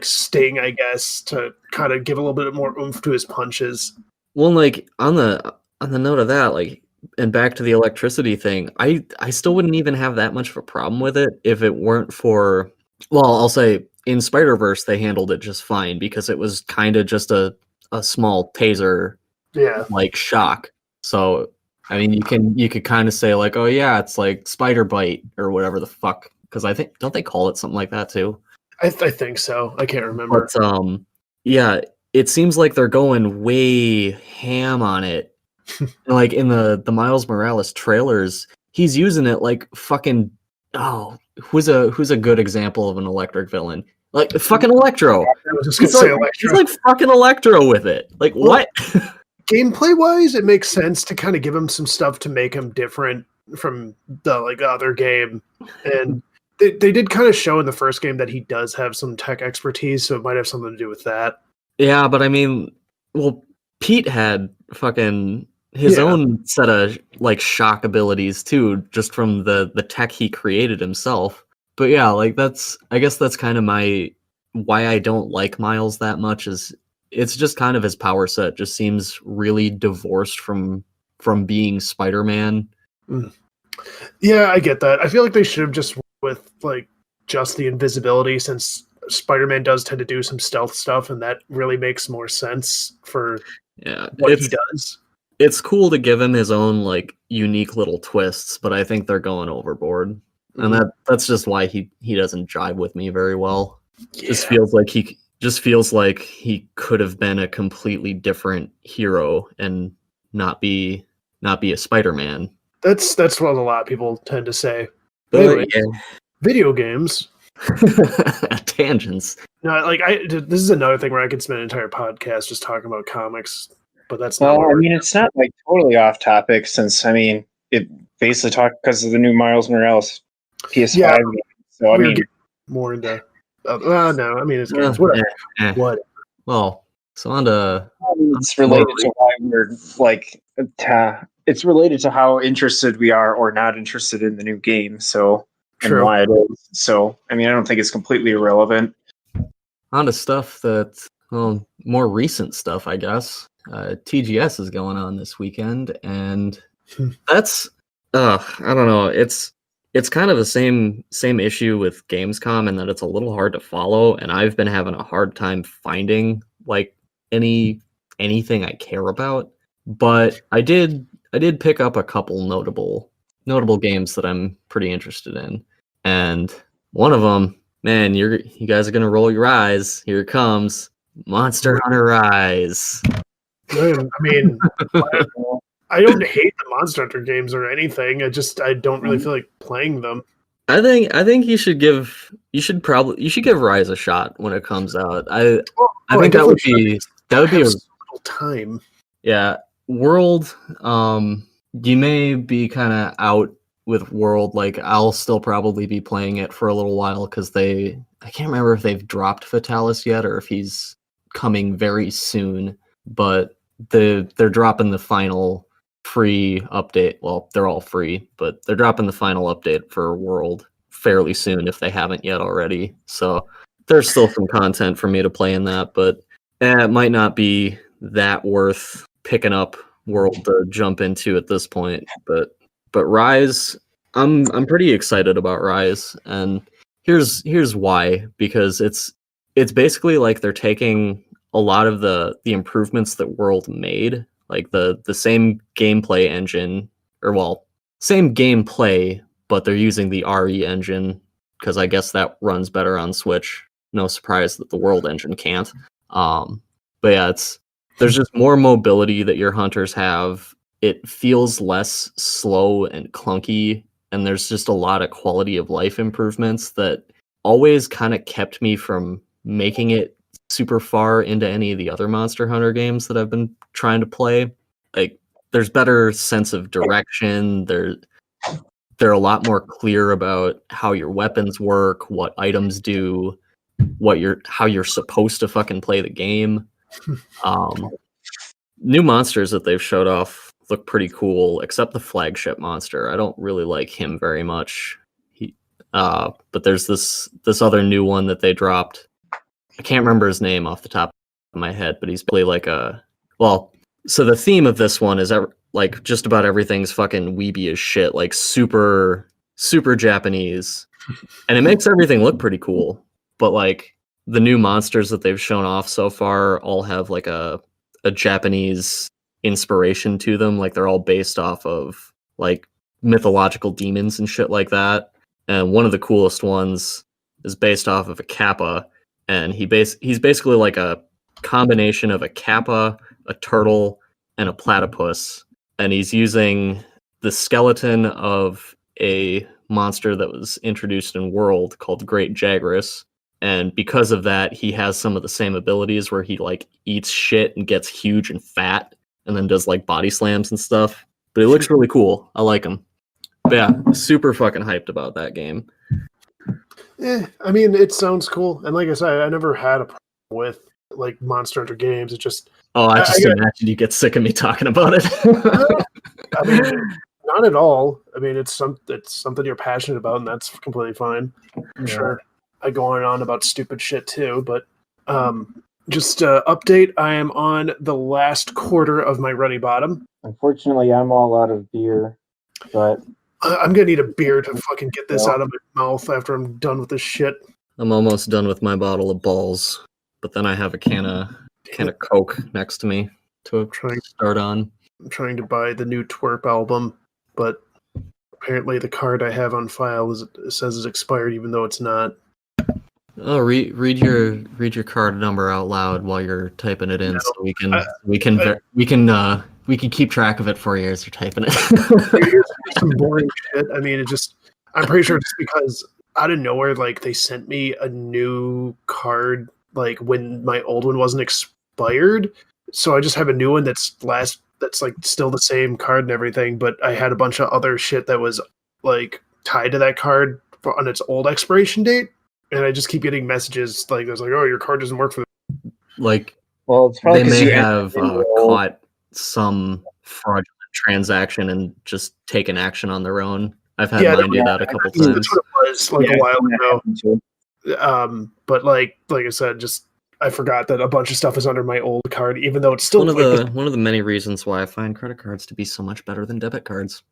S3: sting, I guess, to kind of give a little bit more oomph to his punches.
S2: Well, like on the note of that, like, and back to the electricity thing, I still wouldn't even have that much of a problem with it if it weren't for, well, I'll say in Spider-Verse they handled it just fine because it was kind of just a small taser, like shock. So I mean, you could kind of say like, oh yeah, it's like spider bite or whatever the fuck, because I think, don't they call it something like that too?
S3: I think so. I can't remember.
S2: But yeah, it seems like they're going way ham on it. Like in the Miles Morales trailers, he's using it like fucking, oh, who's a good example of an electric villain? Like fucking Electro.
S3: I was just gonna say Electro.
S2: He's like fucking Electro with it. Like what?
S3: Gameplay wise, it makes sense to kind of give him some stuff to make him different from the like other game, and they did kind of show in the first game that he does have some tech expertise, so it might have something to do with that.
S2: Yeah, but I mean, well, Pete had fucking his own set of like shock abilities too, just from the tech he created himself. But yeah, like I guess that's kind of why I don't like Miles that much, is it's just kind of his power set just seems really divorced from being Spider-Man.
S3: Yeah, I get that. I feel like they should have just with like just the invisibility, since Spider-Man does tend to do some stealth stuff, and that really makes more sense for what he does.
S2: It's cool to give him his own like unique little twists, but I think they're going overboard. And that's just why he doesn't jive with me very well. Yeah. Just feels like he could have been a completely different hero and not be a Spider-Man.
S3: That's what a lot of people tend to say. But anyway, video games.
S2: Tangents.
S3: No, like this is another thing where I could spend an entire podcast just talking about comics, but that's
S1: not. Well, I mean, it's not like totally off topic, since I mean, it basically talked because of the new Miles Morales PS5 game. So I mean,
S3: more into. No, I mean it's games. Whatever. What?
S2: Well, so on to.
S1: It's related to why we're like. It's related to how interested we are or not interested in the new game. So. True. And why it is. So, I mean, I don't think it's completely irrelevant.
S2: On to stuff that's, well, more recent stuff, I guess. TGS is going on this weekend, and that's, I don't know. It's kind of the same issue with Gamescom in that it's a little hard to follow, and I've been having a hard time finding like anything I care about. But I did pick up a couple notable games that I'm pretty interested in. And one of them, man, you guys are gonna roll your eyes. Here it comes, Monster Hunter Rise.
S3: I mean, I don't hate the Monster Hunter games or anything. I don't really feel like playing them.
S2: I think you should give Rise a shot when it comes out. I think that would be a little
S3: time.
S2: Yeah, World. You may be kind of out with World. Like, I'll still probably be playing it for a little while because I can't remember if they've dropped Fatalis yet or if he's coming very soon, but they're dropping the final free update. Well, they're all free, but they're dropping the final update for World fairly soon if they haven't yet already. So there's still some content for me to play in that, but it might not be that worth picking up World to jump into at this point. But Rise, I'm pretty excited about Rise, and here's why. Because it's basically like they're taking a lot of the improvements that World made, like the same gameplay engine, or well, same gameplay, but they're using the RE engine because I guess that runs better on Switch. No surprise that the World engine can't. But yeah, there's just more mobility that your hunters have. It feels less slow and clunky, and there's just a lot of quality of life improvements that always kind of kept me from making it super far into any of the other Monster Hunter games that I've been trying to play. Like, there's better sense of direction. They're a lot more clear about how your weapons work, what items do, how you're supposed to fucking play the game. New monsters that they've showed off look pretty cool, except the flagship monster. I don't really like him very much. But there's this other new one that they dropped. I can't remember his name off the top of my head, but he's basically like so the theme of this one is like just about everything's fucking weeby as shit, like super, super Japanese. And it makes everything look pretty cool. But like the new monsters that they've shown off so far all have like a Japanese inspiration to them. Like they're all based off of like mythological demons and shit like that. And one of the coolest ones is based off of a kappa, and he's basically like a combination of a kappa, a turtle, and a platypus. And he's using the skeleton of a monster that was introduced in World called Great Jagras. And because of that, he has some of the same abilities where he like eats shit and gets huge and fat and then does like body slams and stuff. But it looks really cool. I like him. But yeah, super fucking hyped about that game.
S3: I mean, it sounds cool. And like I said, I never had a problem with like Monster Hunter games. It just...
S2: I imagine you get sick of me talking about it.
S3: I mean, not at all. I mean, it's something you're passionate about, and that's completely fine. I'm sure I go on and on about stupid shit too, but just update, I am on the last quarter of my Runny Bottom.
S1: Unfortunately, I'm all out of beer, but...
S3: I'm going to need a beer to fucking get this out of my mouth after I'm done with this shit.
S2: I'm almost done with my bottle of balls, but then I have a can of Coke next to me to start on.
S3: I'm trying to buy the new Twerp album, but apparently the card I have on file says it's expired, even though it's not.
S2: Oh, read your card number out loud while you're typing it in, so we can keep track of it for you as you're typing it.
S3: Here's some boring shit. I mean, I'm pretty sure it's because out of nowhere, like they sent me a new card, like when my old one wasn't expired. So I just have a new one that's like still the same card and everything, but I had a bunch of other shit that was like tied to that card on its old expiration date. And I just keep getting messages like there's like, oh, your card doesn't work for the...
S2: Like,
S1: well, it's probably
S2: they may have caught some fraudulent transaction and just taken action on their own. I've had mine do that a couple times.
S3: That's what it was like a while ago. But like I said, just I forgot that a bunch of stuff is under my old card, even though it's still
S2: one of the many reasons why I find credit cards to be so much better than debit cards.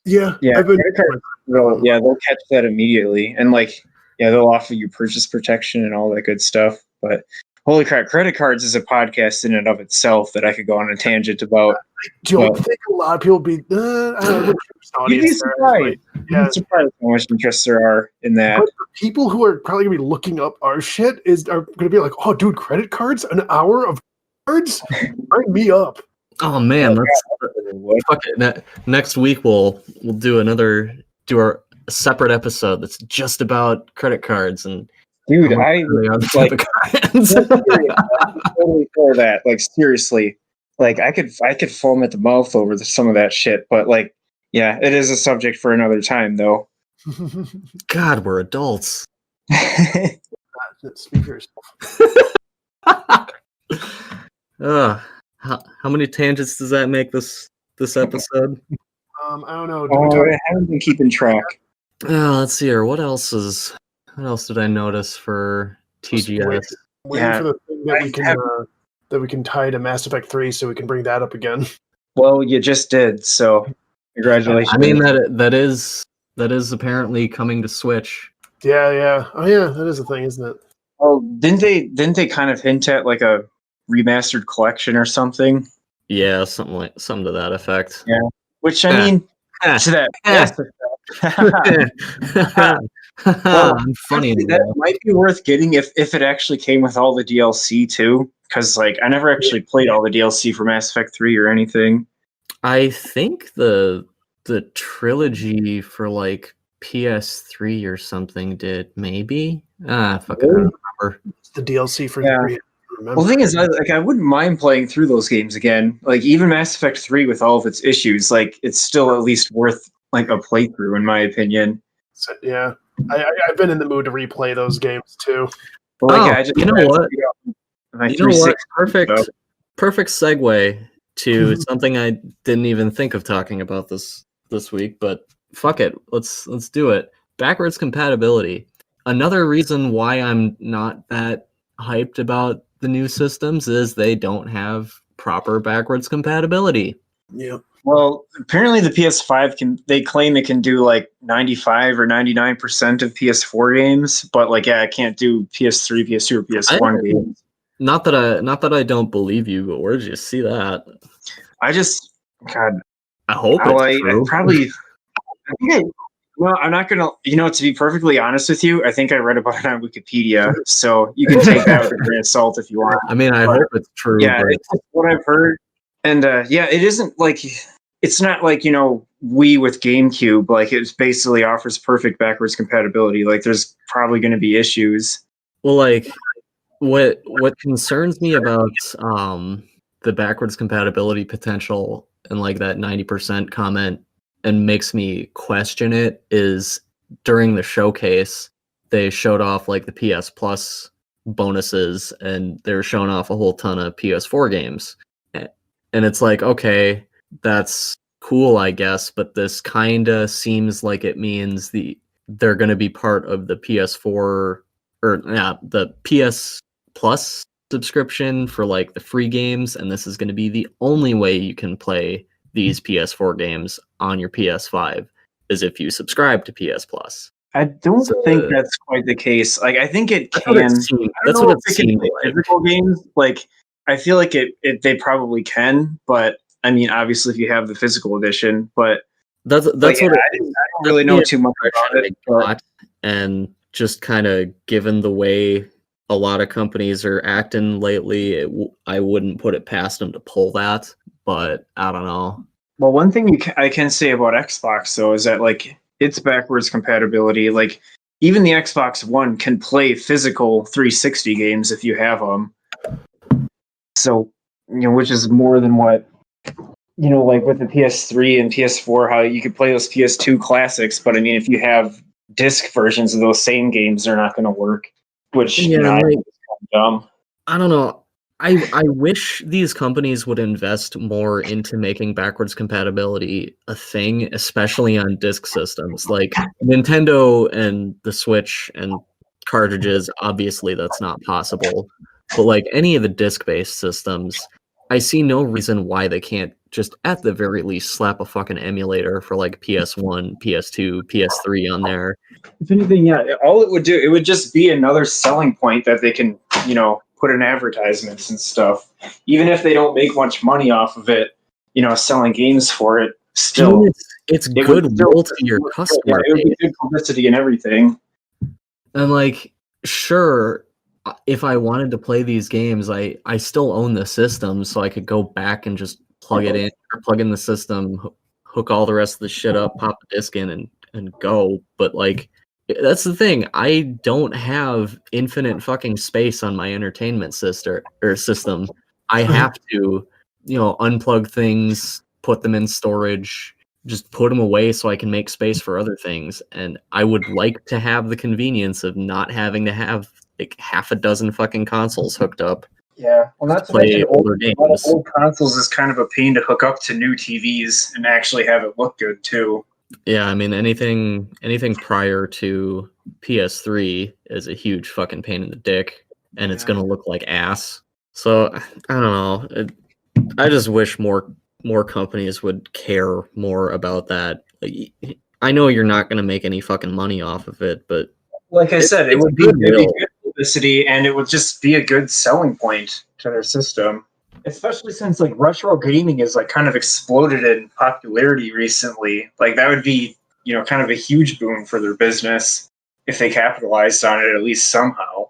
S3: Yeah,
S1: credit cards, they'll catch that immediately, and like. Yeah, they'll offer you purchase protection and all that good stuff. But holy crap, credit cards is a podcast in and of itself that I could go on a tangent about.
S3: I don't think a lot of people be...
S1: You'd be surprised. Yeah. You'd surprised how much interest there are in that.
S3: But the people who are probably going to be looking up our shit are going to be like, oh, dude, credit cards? An hour of cards? Bring me up.
S2: Oh, man. Next week we'll do our separate episode that's just about credit cards. And
S1: dude, I like totally for that. Like seriously, like I could foam at the mouth over some of that shit. But like, yeah, it is a subject for another time, though.
S2: God, we're adults.
S3: Speak for yourself.
S2: How many tangents does that make this episode?
S3: I don't know.
S1: I haven't been keeping track.
S2: Let's see here. What else did I notice for TGS?
S3: Waiting for the thing that we can tie to Mass Effect 3 so we can bring that up again.
S1: Well, you just did, so congratulations.
S2: I mean that is apparently coming to Switch.
S3: Yeah. Oh yeah, that is a thing, isn't it?
S1: Oh, didn't they kind of hint at like a remastered collection or something?
S2: Yeah, something to that effect.
S1: Yeah. Which I mean to that
S2: I'm funny.
S1: Actually, that might be worth getting if it actually came with all the DLC too. Because like I never actually played all the DLC for Mass Effect 3 or anything.
S2: I think the trilogy for like PS3 or something did, maybe. Fucking I don't remember.
S3: The DLC for
S1: Yeah.
S3: 3.
S1: Well, the thing is, I wouldn't mind playing through those games again. Like even Mass Effect 3 with all of its issues, like it's still at least worth like a playthrough in my opinion.
S3: So, yeah, I've been in the mood to replay those games too.
S1: But, like, I just,
S2: you know what?
S1: My
S2: You know what?
S1: 360
S2: Perfect segue to something I didn't even think of talking about this week, but fuck it. Let's do it. Backwards compatibility. Another reason why I'm not that hyped about the new systems is they don't have proper backwards compatibility.
S3: Yeah.
S1: Well, apparently the PS5 they claim it can do like 95 or 99% of PS4 games, but like yeah, it can't do PS3, PS2, or PS1 games.
S2: Not that I don't believe you, but where did you see that?
S1: God,
S2: I hope it's true.
S1: Well, I'm not gonna. To be perfectly honest with you, I think I read about it on Wikipedia, so you can take that with a grain of salt if you want.
S2: I mean, I hope it's true.
S1: Yeah,
S2: but...
S1: it's what I've heard, and yeah, it isn't like it's not like Wii with GameCube. Like it basically offers perfect backwards compatibility. Like there's probably going to be issues.
S2: Well, like what concerns me about the backwards compatibility potential and like that 90% comment and makes me question it is during the showcase they showed off like the PS Plus bonuses and they were showing off a whole ton of PS4 games. And it's like, okay, that's cool, I guess, but this kind of seems like it means they're going to be part of the PS4 the PS Plus subscription for like the free games, and this is going to be the only way you can play these PS4 games on your PS5 is if you subscribe to PS Plus.
S1: I don't think that's quite the case. Like I think it can.
S2: That's what it seems like.
S1: Physical games, like I feel like they probably can, but I mean, obviously, if you have the physical edition, but
S2: that's
S1: like,
S2: what
S1: I don't really know too much about it.
S2: And just kind of given the way a lot of companies are acting lately, I wouldn't put it past them to pull that, but I don't know.
S1: Well, one thing I can say about Xbox though is that like its backwards compatibility, like even the Xbox One can play physical 360 games if you have them. So, which is more than what like with the PS3 and PS4, how you could play those PS2 classics, but I mean, if you have disc versions of those same games, they're not going to work. Which I think is kind of dumb.
S2: I don't know. I wish these companies would invest more into making backwards compatibility a thing, especially on disc systems. Like Nintendo and the Switch and cartridges, obviously that's not possible. But like any of the disc-based systems, I see no reason why they can't just at the very least slap a fucking emulator for like PS1, PS2, PS3 on there.
S1: If anything, yeah, all it would do, it would just be another selling point that they can, put in advertisements and stuff. Even if they don't make much money off of it, selling games for it, still.
S2: It's goodwill to your customer.
S1: Yeah, it would be good publicity and everything.
S2: And like, sure, if I wanted to play these games, I still own the system, so I could go back and just plug it in or plug in the system, hook all the rest of the shit up, pop the disc in and go. But like, that's the thing. I don't have infinite fucking space on my entertainment system. I have to, unplug things, put them in storage, just put them away so I can make space for other things. And I would like to have the convenience of not having to have like half a dozen fucking consoles hooked up.
S1: Yeah, well, not to
S2: play
S1: mention
S2: older games.
S1: Old consoles is kind of a pain to hook up to new TVs and actually have it look good too.
S2: Yeah, I mean anything prior to PS3 is a huge fucking pain in the dick, and it's gonna look like ass. So I don't know. I just wish more companies would care more about that. Like, I know you're not gonna make any fucking money off of it, but
S1: like I said, it would be good publicity, and it would just be a good selling point to their system. Especially since like retro gaming is like kind of exploded in popularity recently. Like that would be, kind of a huge boon for their business. if they capitalized on it at least somehow.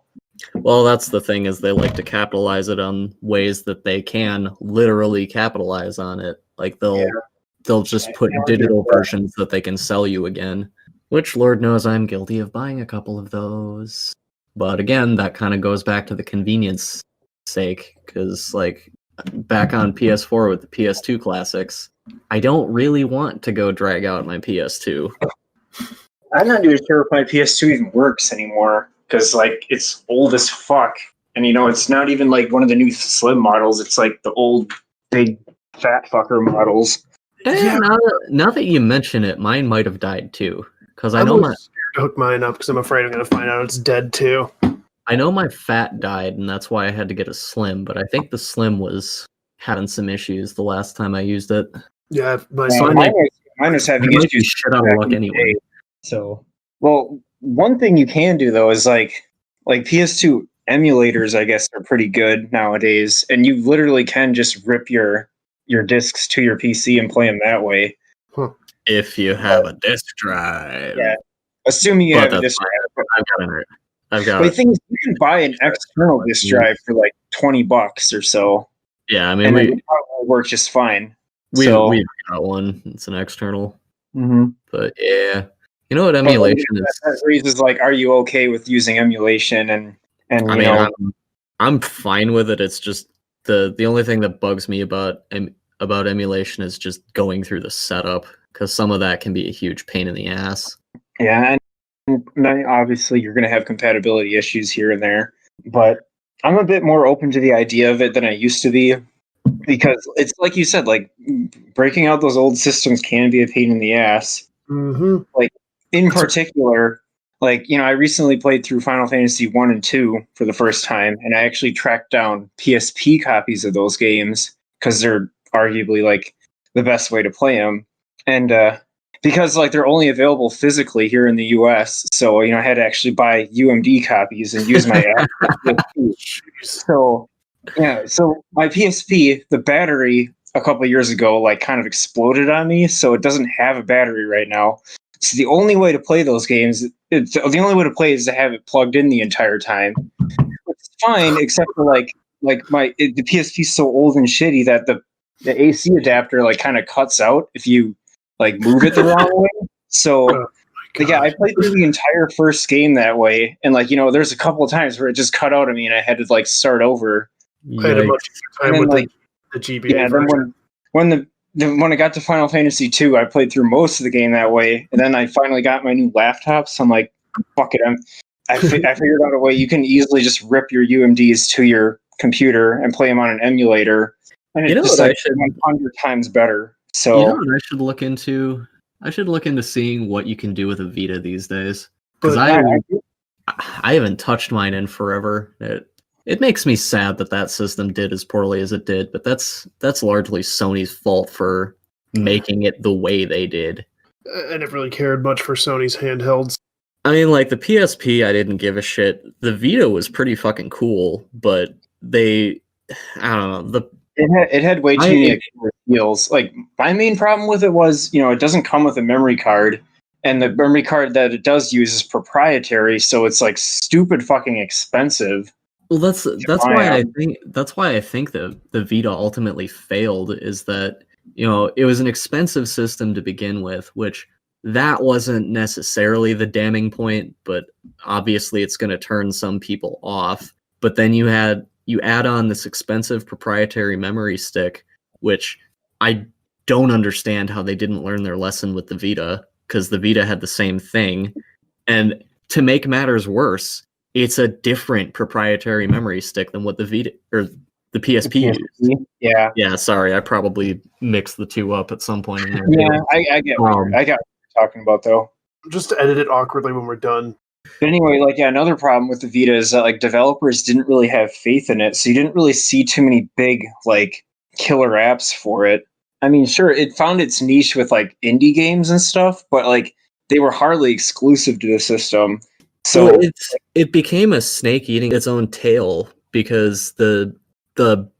S2: Well, that's the thing, is they like to capitalize it on ways that they can literally capitalize on it. Like they'll just put digital versions that they can sell you again, which Lord knows I'm guilty of buying a couple of those. But again, that kind of goes back to the convenience sake, because like back on PS4 with the PS2 classics, I don't really want to go drag out my PS2.
S1: I'm not even sure if my PS2 even works anymore, because like it's old as fuck, and it's not even like one of the new slim models. It's like the old big fat fucker models.
S2: Yeah. Now that you mention it, mine might have died too, because I know
S3: scared to hook mine up because I'm afraid I'm going to find out it's dead too.
S2: I know my fat died, and that's why I had to get a slim. But I think the slim was having some issues the last time I used it.
S3: Yeah,
S1: mine was having issues.
S2: Shit out of luck anyway.
S1: So, well, one thing you can do though is like PS2 emulators, I guess, are pretty good nowadays, and you literally can just rip your discs to your PC and play them that way.
S2: If you have a disc drive.
S1: Yeah, assuming you have a disc drive.
S2: I've got
S1: But the thing is, you can buy an external disc drive for like $20 or so.
S2: Yeah, I mean,
S1: and it probably work just fine.
S2: We've got one. It's an external.
S1: Mm-hmm.
S2: But yeah, you know what emulation is?
S1: That raises like, are you okay with using emulation? And I mean,
S2: I'm fine with it. It's just the only thing that bugs me about emulation is just going through the setup, because some of that can be a huge pain in the ass.
S1: Yeah, and obviously you're going to have compatibility issues here and there, but I'm a bit more open to the idea of it than I used to be, because it's like you said, like breaking out those old systems can be a pain in the ass.
S3: Mm-hmm.
S1: Like in particular, like I recently played through Final Fantasy 1 and 2 for the first time, and I actually tracked down PSP copies of those games because they're arguably like the best way to play them, and because like they're only available physically here in the US, so I had to actually buy UMD copies and use my app. So my PSP, the battery a couple of years ago like kind of exploded on me, so it doesn't have a battery right now. So the only way to play those games, the only way to play is to have it plugged in the entire time. It's fine, except for the PSP is so old and shitty that the AC adapter like kind of cuts out if you like move it the wrong way. So I played through the entire first game that way, and there's a couple of times where it just cut out of me and I had to like start over.
S3: I had a much time with the GBA version.
S1: Then when I got to Final Fantasy 2, I played through most of the game that way, and then I finally got my new laptop, so I'm like, fuck it, I figured out a way you can easily just rip your UMDs to your computer and play them on an emulator, and it's just like 100 times better. So
S2: you know what I should look into? I should look into seeing what you can do with a Vita these days, because I haven't touched mine in forever. It makes me sad that system did as poorly as it did, but that's largely Sony's fault for making it the way they did.
S3: I never really cared much for Sony's handhelds.
S2: I mean, like the PSP, I didn't give a shit. The Vita was pretty fucking cool, but I don't know.
S1: It had way too many feels. Like my main problem with it was, it doesn't come with a memory card, and the memory card that it does use is proprietary, so it's like stupid fucking expensive.
S2: Well, that's why I think the Vita ultimately failed, is that it was an expensive system to begin with, which that wasn't necessarily the damning point, but obviously it's going to turn some people off. But then you add on this expensive proprietary memory stick, which I don't understand how they didn't learn their lesson with the Vita, because the Vita had the same thing. And to make matters worse, it's a different proprietary memory stick than what the Vita or the PSP used.
S1: Yeah.
S2: Yeah, sorry, I probably mixed the two up at some point in there.
S1: Yeah, I get what you're talking about, though.
S3: Just edit it awkwardly when we're done.
S1: But anyway, another problem with the Vita is that developers didn't really have faith in it, so you didn't really see too many big killer apps for it. I mean, sure, it found its niche with indie games and stuff, but they were hardly exclusive to the system. So
S2: it became a snake eating its own tail, because the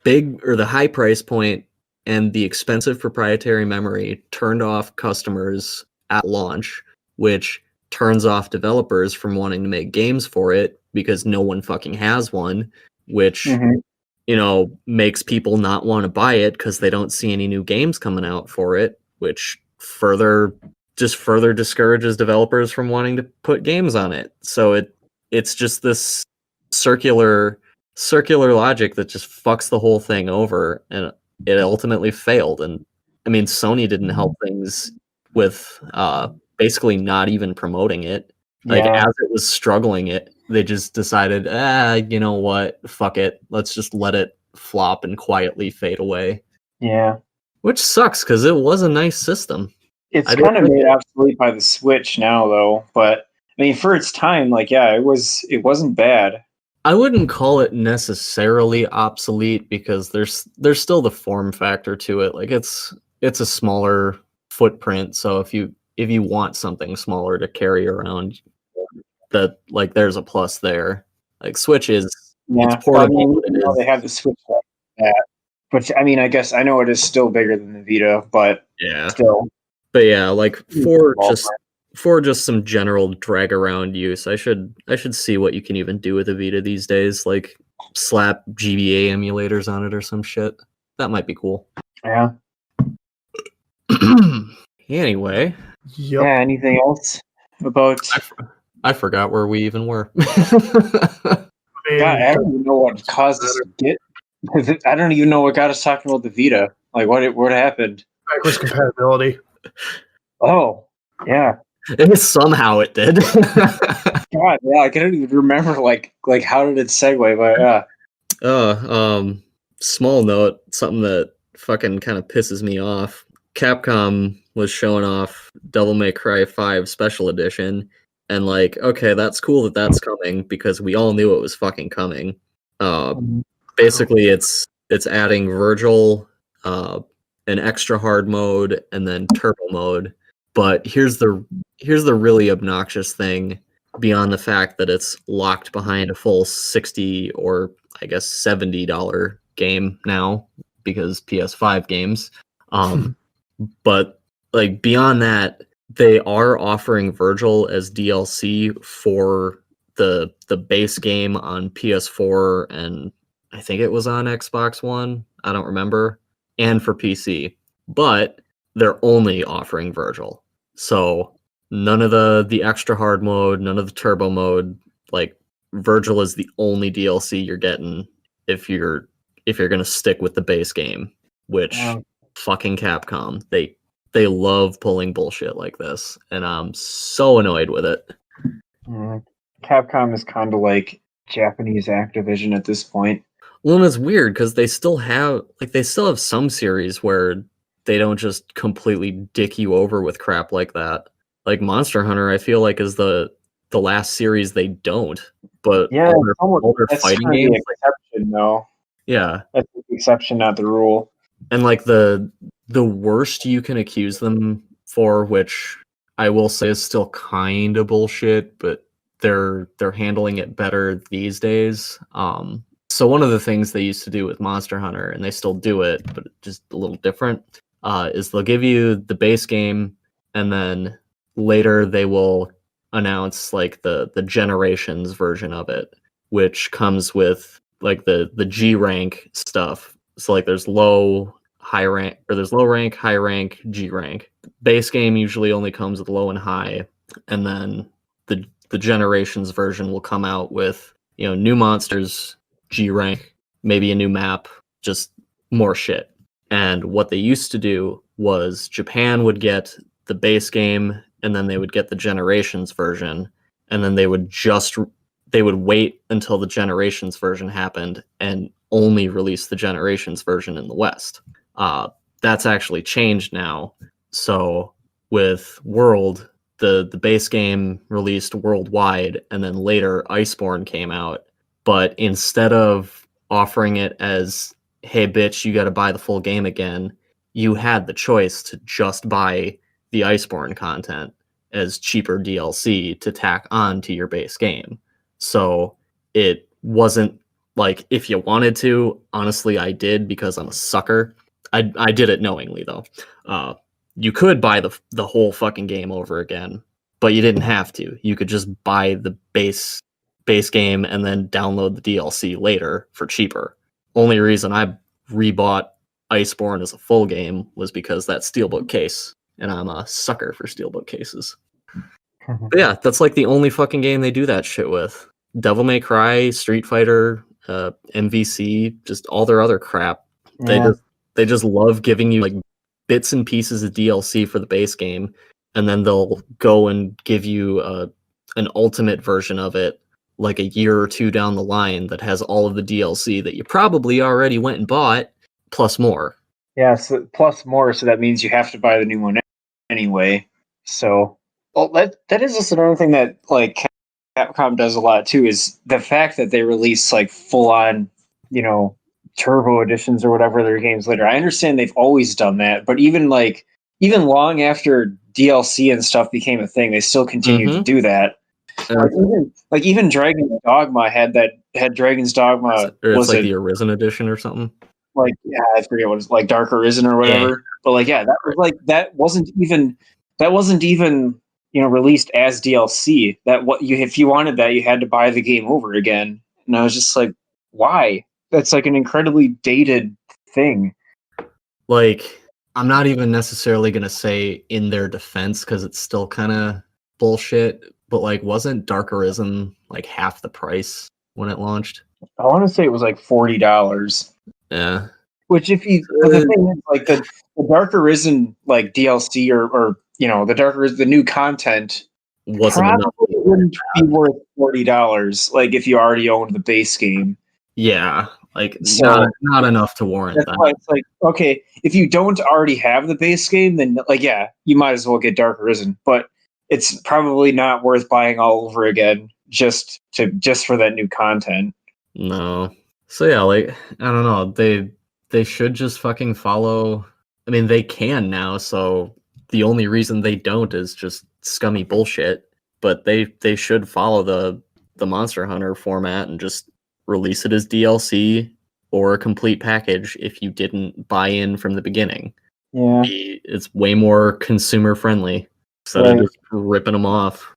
S2: big or the high price point and the expensive proprietary memory turned off customers at launch, which turns off developers from wanting to make games for it because no one fucking has one, which makes people not want to buy it because they don't see any new games coming out for it, which further discourages developers from wanting to put games on it. So it's just this circular logic that just fucks the whole thing over, and it ultimately failed. And I mean, Sony didn't help things with basically not even promoting it. Like, as it was struggling, they just decided, you know what, fuck it, let's just let it flop and quietly fade away.
S1: Yeah,
S2: which sucks because it was a nice system.
S1: It's kind of made obsolete by the Switch now, though. But I mean, for its time, like, yeah, it wasn't bad.
S2: I wouldn't call it necessarily obsolete because there's still the form factor to it. Like, it's a smaller footprint, so if you want something smaller to carry around, that, like, there's a plus there. Like, Switch is it's portable.
S1: I mean, they have the Switch like that, which, I mean, I guess I know it is still bigger than the Vita, but still.
S2: But yeah, like, for just some general drag around use, I should see what you can even do with a Vita these days. Like, slap GBA emulators on it or some shit. That might be cool.
S1: Yeah.
S2: Anyway.
S3: Yep.
S1: Yeah. Anything else about?
S2: I forgot where we even were.
S1: God, I don't even know what caused us to get. I don't even know what got us talking about the Vita. Like, what happened?
S3: Backwards compatibility.
S1: Oh, yeah.
S2: Somehow it did.
S1: God, yeah, I can't even remember like how did it segue, but yeah.
S2: Small note, something that fucking kind of pisses me off. Capcom was showing off Devil May Cry 5 Special Edition, and like, okay, that's cool that that's coming because we all knew it was fucking coming. Basically, it's adding Virgil, an extra hard mode, and then turbo mode. But here's the really obnoxious thing, beyond the fact that it's locked behind a full $60 or I guess $70 game now because PS5 games. But like, beyond that, they are offering Virgil as DLC for the base game on PS4, and I think it was on Xbox One. I don't remember, and for PC. But they're only offering Virgil. So none of the extra hard mode, none of the turbo mode. Like, Virgil is the only DLC you're getting if you're gonna stick with the base game. Which fucking Capcom, they love pulling bullshit like this, and I'm so annoyed with it.
S1: Capcom is kind of like Japanese Activision at this point.
S2: Well, and it's weird because they still have some series where they don't just completely dick you over with crap like that. Like Monster Hunter, I feel like, is the last series they don't. But all their fighting games,
S1: the exception, though.
S2: Yeah,
S1: that's the exception, not the rule.
S2: And like the worst you can accuse them for, which I will say is still kind of bullshit, but they're handling it better these days. So one of the things they used to do with Monster Hunter, and they still do it, but just a little different, is they'll give you the base game, and then later they will announce like the Generations version of it, which comes with like the G rank stuff. So like there's low, high rank, or there's low rank, high rank, G rank. Base game usually only comes with low and high, and then the Generations version will come out with, new monsters, G rank, maybe a new map, just more shit. And what they used to do was Japan would get the base game, and then they would get the Generations version, and then they would wait until the Generations version happened and only release the Generations version in the West. That's actually changed now. So with World, the base game released worldwide, and then later Iceborne came out. But instead of offering it as, hey bitch, you got to buy the full game again, you had the choice to just buy the Iceborne content as cheaper DLC to tack on to your base game. So it wasn't like, if you wanted to. Honestly, I did because I'm a sucker. I did it knowingly, though. You could buy the whole fucking game over again, but you didn't have to. You could just buy the base game and then download the DLC later for cheaper. Only reason I rebought Iceborne as a full game was because that steelbook case, and I'm a sucker for steelbook cases. But yeah, that's like the only fucking game they do that shit with. Devil May Cry, Street Fighter, MVC, just all their other crap.
S1: Yeah.
S2: They just love giving you like bits and pieces of DLC for the base game, and then they'll go and give you an ultimate version of it like a year or two down the line that has all of the DLC that you probably already went and bought, plus more.
S1: Yeah, so plus more, so that means you have to buy the new one anyway. So, well, that is just another thing that like Capcom does a lot too, is the fact that they release like full on, turbo editions or whatever their games later. I understand they've always done that, but even long after DLC and stuff became a thing, they still continued to do that. Even Dragon's Dogma had Dragon's Dogma.
S2: It's like the Arisen edition or something.
S1: Like, yeah, I forget what it's like, Dark Arisen or whatever. Yeah. But like, yeah, that wasn't even released as DLC. If you wanted that, you had to buy the game over again. And I was just like, why? That's like an incredibly dated thing.
S2: Like, I'm not even necessarily gonna say in their defense because it's still kind of bullshit. But like, wasn't Dark Arisen like half the price when it launched?
S1: I want to say it was like $40.
S2: Yeah.
S1: Which, the thing is, like the Dark Arisen like DLC or the new content
S2: wouldn't
S1: be worth $40. Like if you already owned the base game.
S2: Yeah, like not enough to warrant that.
S1: Why it's like, okay, if you don't already have the base game, then like yeah, you might as well get Dark Arisen, but it's probably not worth buying all over again just for that new content.
S2: No. So yeah, like I don't know, they should just fucking follow. I mean, they can now, so the only reason they don't is just scummy bullshit. But they should follow the Monster Hunter format and just release it as DLC or a complete package if you didn't buy in from the beginning.
S1: Yeah.
S2: It's way more consumer friendly instead of just ripping them off.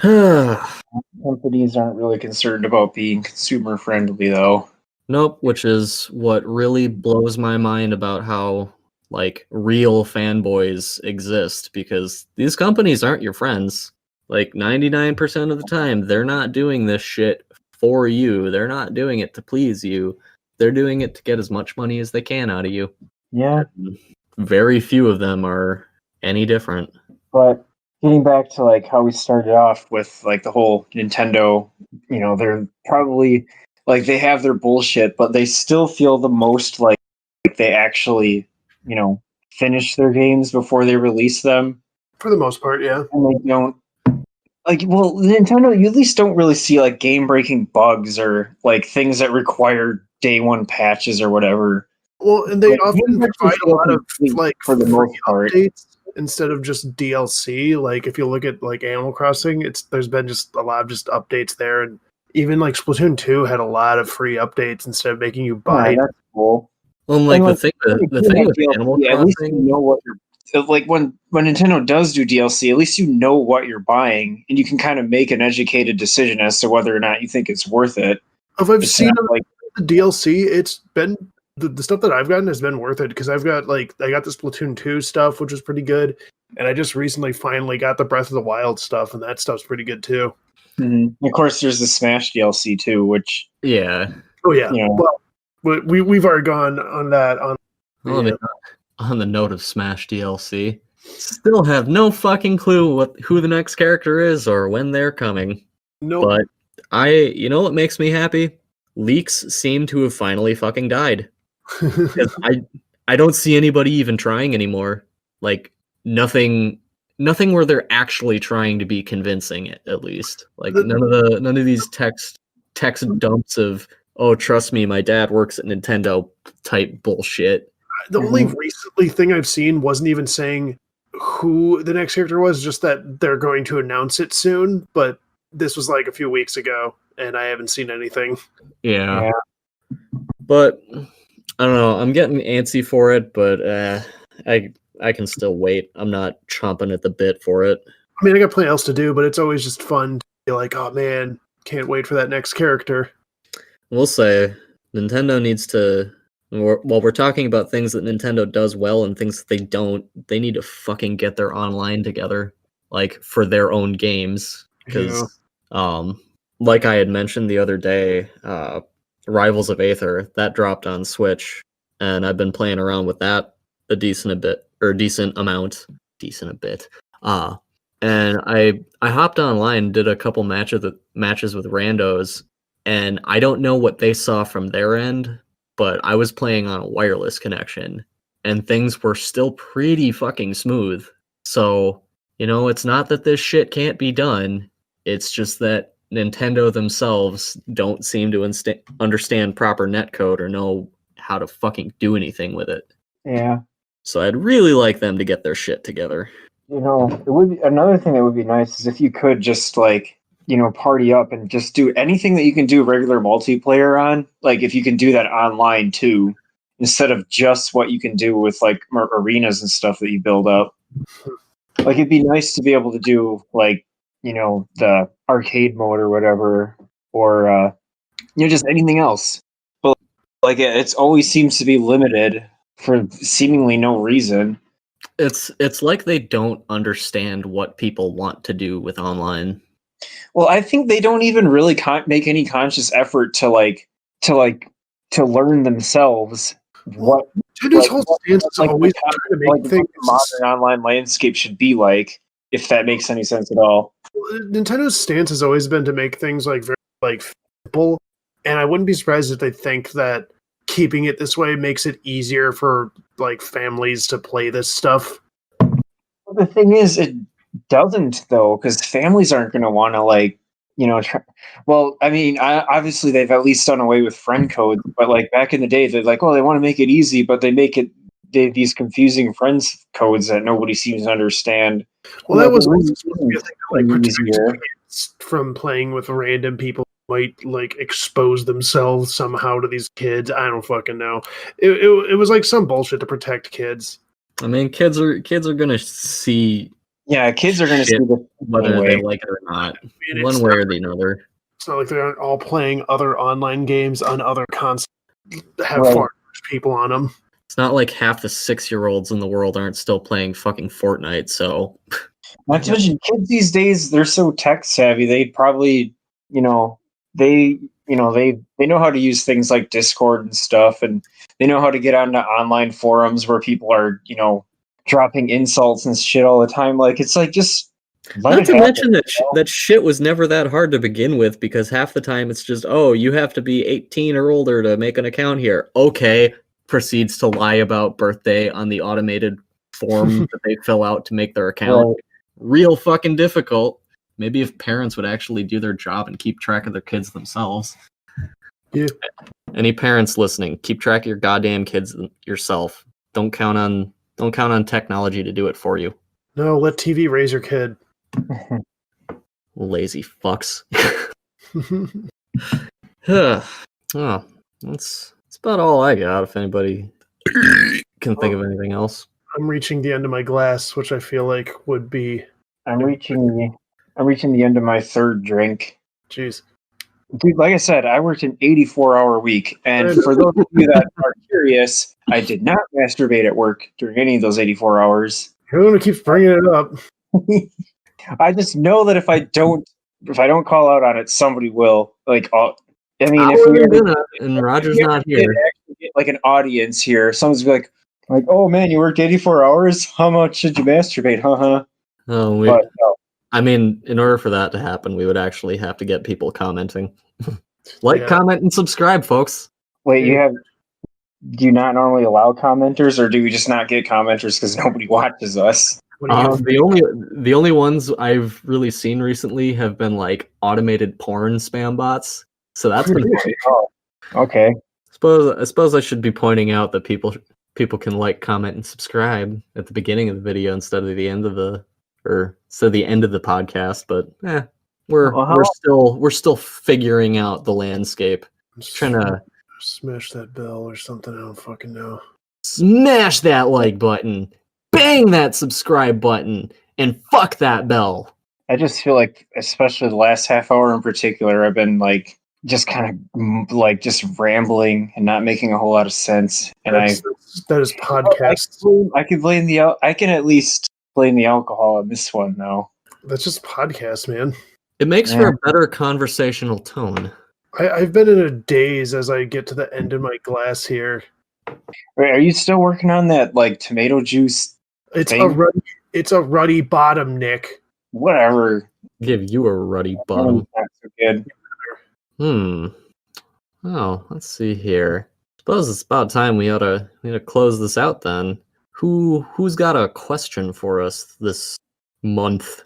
S1: Companies aren't really concerned about being consumer friendly though.
S2: Nope, which is what really blows my mind about how like real fanboys exist, because these companies aren't your friends. Like 99% of the time, they're not doing this shit for you. They're not doing it to please you. They're doing it to get as much money as they can out of you.
S1: Yeah.
S2: And very few of them are any different.
S1: But getting back to like how we started off with like the whole Nintendo, they're probably like they have their bullshit, but they still feel the most like they actually, finish their games before they release them.
S3: For the most part, yeah.
S1: And they don't Nintendo, you at least don't really see like game-breaking bugs or like things that require day one patches or whatever.
S3: Well, and they often provide a lot of like
S1: for the most part
S3: updates instead of just DLC. Like if you look at like Animal Crossing, there's been just a lot of just updates there, and even like Splatoon 2 had a lot of free updates instead of making you buy.
S1: Yeah, that's cool.
S2: Well, like the thing with Animal Crossing,
S1: at least you know what you're like when Nintendo does do DLC, at least you know what you're buying, and you can kind of make an educated decision as to whether or not you think it's worth it.
S3: If I've seen like the DLC, it's been the stuff that I've gotten has been worth it, because I got the Splatoon 2 stuff, which was pretty good, and I just recently finally got the Breath of the Wild stuff, and that stuff's pretty good too.
S1: Mm-hmm. Of course, there's the Smash DLC too, which
S2: oh
S3: yeah, well, we've already gone on that
S2: on the note of Smash DLC, still have no fucking clue who the next character is or when they're coming.
S3: No,
S2: nope. But you know what makes me happy? Leaks seem to have finally fucking died. I don't see anybody even trying anymore. Like nothing where they're actually trying to be convincing, at least. Like none of these text dumps of, oh, trust me, my dad works at Nintendo type bullshit.
S3: The only recently thing I've seen wasn't even saying who the next character was, just that they're going to announce it soon. But this was like a few weeks ago, and I haven't seen anything.
S2: Yeah. But I don't know. I'm getting antsy for it, but I can still wait. I'm not chomping at the bit for it.
S3: I mean, I got plenty else to do, but it's always just fun to be like, oh man, can't wait for that next character.
S2: We'll say Nintendo needs to. While we're talking about things that Nintendo does well and things that they don't, they need to fucking get their online together, like for their own games. Because, like I had mentioned the other day, Rivals of Aether that dropped on Switch, and I've been playing around with that a decent amount. And I hopped online, did a couple matches with randos, and I don't know what they saw from their end, but I was playing on a wireless connection, and things were still pretty fucking smooth. So, it's not that this shit can't be done. It's just that Nintendo themselves don't seem to understand proper netcode or know how to fucking do anything with it.
S1: Yeah.
S2: So I'd really like them to get their shit together.
S1: It would be, another thing that would be nice is if you could just party up and just do anything that you can do regular multiplayer on. Like if you can do that online too, instead of just what you can do with like arenas and stuff that you build up. Like it'd be nice to be able to do the arcade mode or whatever, or just anything else. But like it's always seems to be limited for seemingly no reason.
S2: It's like they don't understand what people want to do with online.
S1: Well, I think they don't even really make any conscious effort to learn themselves what
S3: Nintendo's whole stance is always trying to make things
S1: modern online landscape should be like, if that makes any sense at all.
S3: Nintendo's stance has always been to make things very simple, and I wouldn't be surprised if they think that keeping it this way makes it easier for families to play this stuff.
S1: Well, the thing is, it doesn't though, because families aren't going to want to well, I mean, obviously they've at least done away with friend codes, but like back in the day, they're like, oh, they want to make it easy, but they make it these confusing friends codes that nobody seems to understand.
S3: Well, that was supposed to be a thing to protect kids from playing with random people who might expose themselves somehow to these kids. I don't fucking know. It was like some bullshit to protect kids.
S2: I mean, kids are gonna see.
S1: Yeah, kids are gonna see
S2: whether they like it or not, one way or the other.
S3: It's not like they aren't all playing other online games on other consoles that have far more people on them.
S2: It's not like half the 6-year-olds in the world aren't still playing fucking Fortnite, so...
S1: Not to mention, kids these days, they're so tech savvy, they'd probably, they know how to use things like Discord and stuff, and they know how to get onto online forums where people are, dropping insults and shit all the time. Like, it's like, just...
S2: Not to mention that shit was never that hard to begin with, because half the time it's just, oh, you have to be 18 or older to make an account here. Okay. Proceeds to lie about birthday on the automated form that they fill out to make their account. Right. Real fucking difficult. Maybe if parents would actually do their job and keep track of their kids themselves.
S3: Yeah.
S2: Any parents listening, keep track of your goddamn kids yourself. Don't count on technology to do it for you.
S3: No, let TV raise your kid.
S2: Lazy fucks. Oh, that's about all I got, if anybody can think of anything else.
S3: I'm reaching the end of my glass, which I feel like would be...
S1: I'm reaching the end of my third drink.
S3: Jeez.
S1: Dude, like I said, I worked an 84-hour week, and for those of you that are curious, I did not masturbate at work during any of those 84 hours.
S3: Everyone keeps bringing it up.
S1: I just know that if I don't call out on it, somebody will. I mean,
S2: and Roger's not here.
S1: Get like an audience here. Someone's be like, oh man, you worked 84 hours? How much did you masturbate?
S2: Oh, I mean, in order for that to happen, we would actually have to get people commenting. Comment, and subscribe, folks.
S1: Wait, do you not normally allow commenters, or do we just not get commenters because nobody watches us?
S2: The only ones I've really seen recently have been like automated porn spam bots. So that's been funny.
S1: Oh, okay.
S2: I suppose I should be pointing out that people can comment and subscribe at the beginning of the video instead of the end of the podcast. But we're still figuring out the landscape. I'm just trying to
S3: smash that bell or something. I don't fucking know.
S2: Smash that like button, bang that subscribe button, and fuck that bell.
S1: I just feel like, especially the last half hour in particular, I've been like just kind of like just rambling and not making a whole lot of sense. And
S3: that is podcast.
S1: I can at least blame the alcohol on this one, though.
S3: That's just podcast, man.
S2: It makes for a better conversational tone.
S3: I've been in a daze as I get to the end of my glass here.
S1: Wait, are you still working on that like tomato juice?
S3: It's a ruddy bottom, Nick.
S1: Whatever.
S2: Give you a ruddy bottom.
S1: Not so good.
S2: Oh, let's see here. Suppose it's about time we ought to close this out then. Who's got a question for us this month?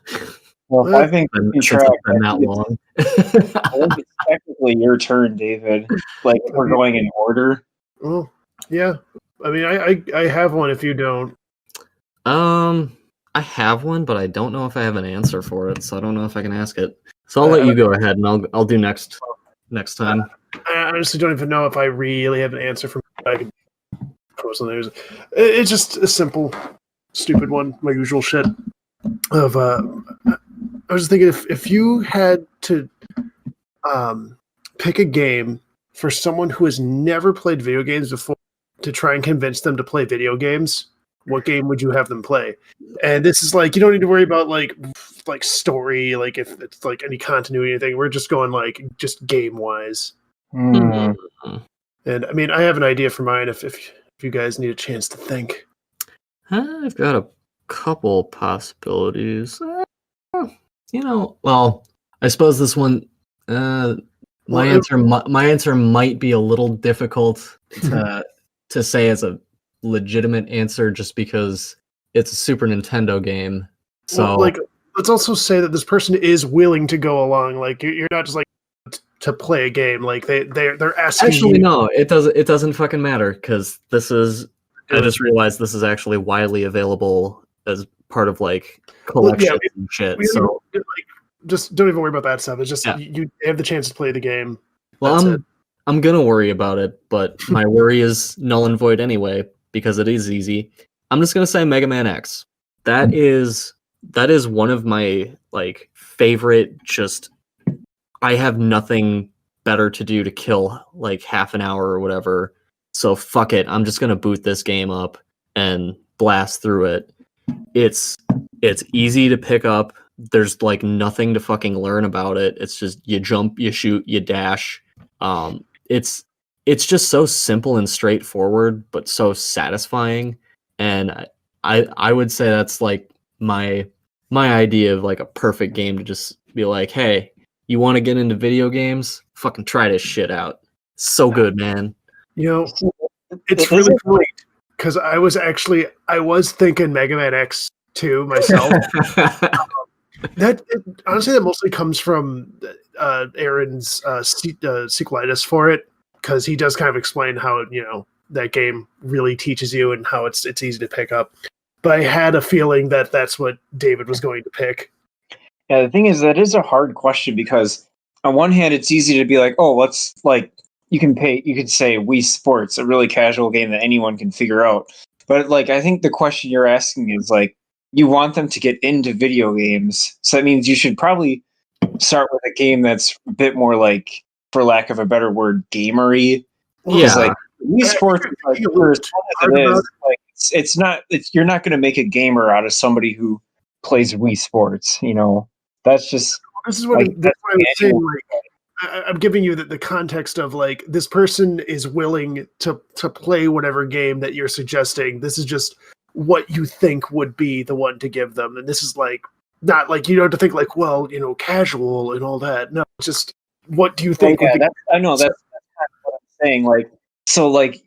S1: Well, I think
S2: it's been that long.
S1: I think it's technically your turn, David. Like if we're going in order.
S3: Well, yeah. I mean, I have one if you don't.
S2: I have one, but I don't know if I have an answer for it, so I don't know if I can ask it. So I'll let you go ahead, and I'll do next time.
S3: I honestly don't even know if I really have an answer for. I could post on there. It's just a simple, stupid one. My usual shit. Of I was thinking if you had to pick a game for someone who has never played video games before to try and convince them to play video games, what game would you have them play? And this is like, you don't need to worry about like story, like if it's like any continuity or anything. We're just going like just game wise.
S2: Mm-hmm.
S3: And I mean, I have an idea for mine if you guys need a chance to think.
S2: I've got a couple possibilities. Well, I suppose this one, my answer might be a little difficult to say as a legitimate answer, just because it's a Super Nintendo game. So,
S3: let's also say that this person is willing to go along. Like, you're not just like to play a game. Like they're asking.
S2: Actually, no, it doesn't fucking matter, because this is. I just realized this is actually widely available as part of like collections and shit. So
S3: just don't even worry about that stuff. It's just you have the chance to play the game.
S2: Well, I'm gonna worry about it, but my worry is null and void anyway, because it is easy. I'm just gonna say Mega Man X. That is one of my like favorite. Just I have nothing better to do to kill like half an hour or whatever. So fuck it. I'm just gonna boot this game up and blast through it. It's easy to pick up. There's like nothing to fucking learn about it. It's just you jump, you shoot, you dash. It's just so simple and straightforward, but so satisfying. And I would say that's like my idea of like a perfect game to just be like, hey, you want to get into video games? Fucking try this shit out. So good, man.
S3: You know, it's really great because I was thinking Mega Man X 2 myself. Honestly, that mostly comes from Aaron's sequelitis for it, because he does kind of explain how that game really teaches you and how it's easy to pick up. But I had a feeling that that's what David was going to pick.
S1: Yeah, the thing is, that is a hard question, because on one hand, it's easy to be like, oh, let's like. You could say Wii Sports, a really casual game that anyone can figure out. But like, I think the question you're asking is like, you want them to get into video games. So that means you should probably start with a game that's a bit more like, for lack of a better word, gamery.
S2: Yeah.
S1: Like Wii Sports, you're not going to make a gamer out of somebody who plays Wii Sports. That's just.
S3: This is what I was saying. Like, I'm giving you the context of like, this person is willing to play whatever game that you're suggesting. This is just what you think would be the one to give them. And this is like, not like, you don't have to think like, well, casual and all that. No, it's just, what do you think?
S1: I know that's kind of what I'm saying. Like, so like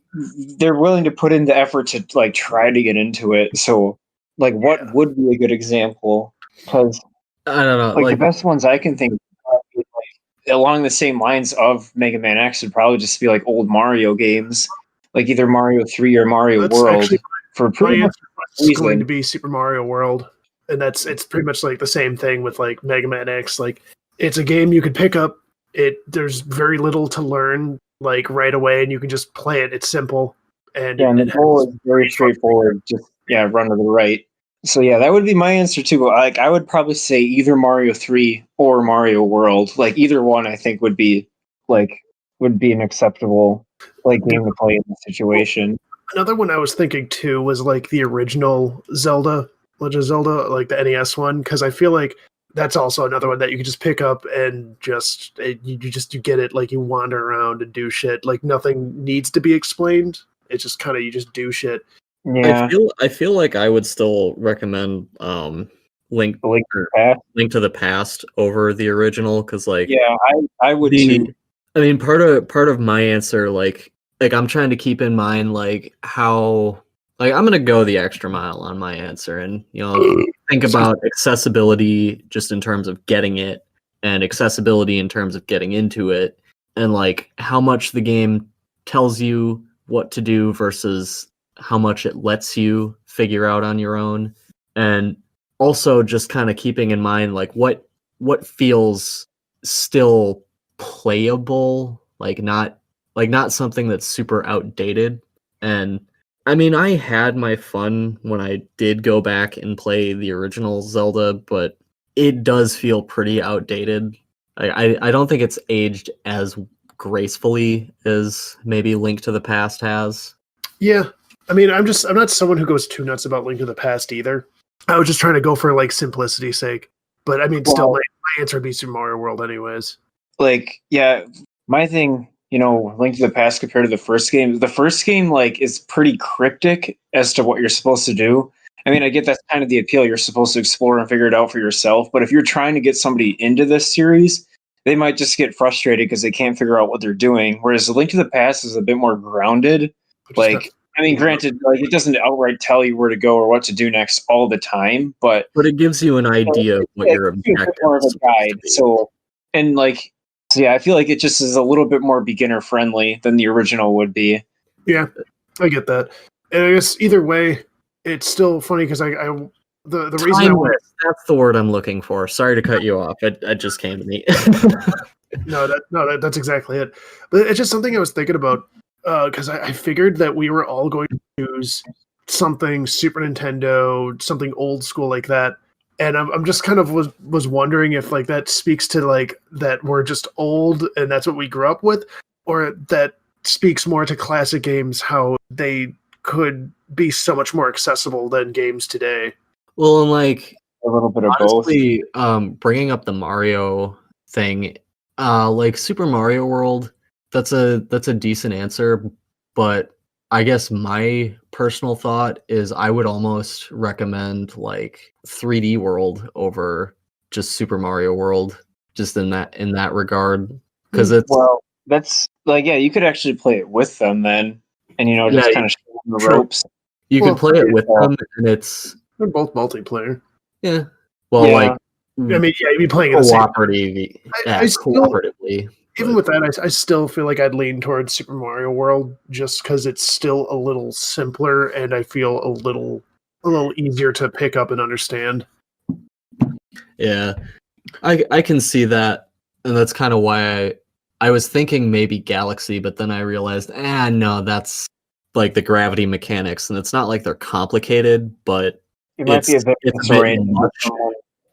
S1: they're willing to put in the effort to like try to get into it. So like, what would be a good example? Because
S2: I don't know.
S1: Like the best ones I can think of, along the same lines of Mega Man X, would probably just be like old Mario games, like either Mario 3 or Mario World.
S3: Actually,
S1: for pretty much
S3: it's going to be Super Mario World, and it's pretty much like the same thing with like Mega Man X. Like, it's a game you could pick up. There's very little to learn like right away, and you can just play it. It's simple, and
S1: the goal is very straightforward. Just run to the right. So yeah, that would be my answer too. Like I would probably say either Mario 3 or Mario World. Like either one I think would be an acceptable game to play in the situation.
S3: Another one I was thinking too was like the original Zelda, Legend of Zelda, like the NES one, because I feel like that's also another one that you can just pick up and you get it, like you wander around and do shit. Like nothing needs to be explained. It's just kind of you just do shit.
S1: Yeah.
S2: I feel like I would still recommend Link to the Past over the original, because
S1: I would too.
S2: I mean, part of my answer, like I'm trying to keep in mind how I'm gonna go the extra mile on my answer, and think about accessibility just in terms of getting it, and accessibility in terms of getting into it, and how much the game tells you what to do versus how much it lets you figure out on your own, and also just kind of keeping in mind what feels still playable, not something that's super outdated. And I mean, I had my fun when I did go back and play the original Zelda, but it does feel pretty outdated. I don't think it's aged as gracefully as maybe Link to the Past has.
S3: Yeah. I mean, I'm not someone who goes too nuts about Link to the Past either. I was just trying to go for simplicity's sake. But I mean, still, my answer would be Super Mario World anyways.
S1: My thing, Link to the Past compared to the first game is pretty cryptic as to what you're supposed to do. I mean, I get that's kind of the appeal. You're supposed to explore and figure it out for yourself. But if you're trying to get somebody into this series, they might just get frustrated because they can't figure out what they're doing. Whereas Link to the Past is a bit more grounded. Granted, it doesn't outright tell you where to go or what to do next all the time, but
S2: it gives you an idea of what your objective is.
S1: Guide. I feel like it just is a little bit more beginner friendly than the original would be.
S3: Yeah, I get that. And I guess either way, it's still funny because the reason
S2: that's the word I'm looking for. Sorry to cut you off. It just came to me.
S3: That's exactly it. But it's just something I was thinking about. Because I figured that we were all going to choose something Super Nintendo, something old school like that, and I'm just kind of was wondering if that speaks to that we're just old and that's what we grew up with, or that speaks more to classic games, how they could be so much more accessible than games today.
S2: Well, and
S1: a little bit of
S2: honestly, both. Bringing up the Mario thing, Super Mario World. That's a decent answer, but I guess my personal thought is I would almost recommend 3D World over just Super Mario World, just in that regard, because
S1: that's you could actually play it with them then, and just kind of show them the ropes.
S2: You could play it with them, and
S3: they're both multiplayer.
S2: Yeah. Well,
S3: you'd be playing it
S2: cooperatively.
S3: Even with that, I still feel like I'd lean towards Super Mario World just because it's still a little simpler and I feel a little easier to pick up and understand.
S2: Yeah, I can see that, and that's kind of why I was thinking maybe Galaxy, but then I realized, no, that's the gravity mechanics, and it's not like they're complicated, but it's a bit much.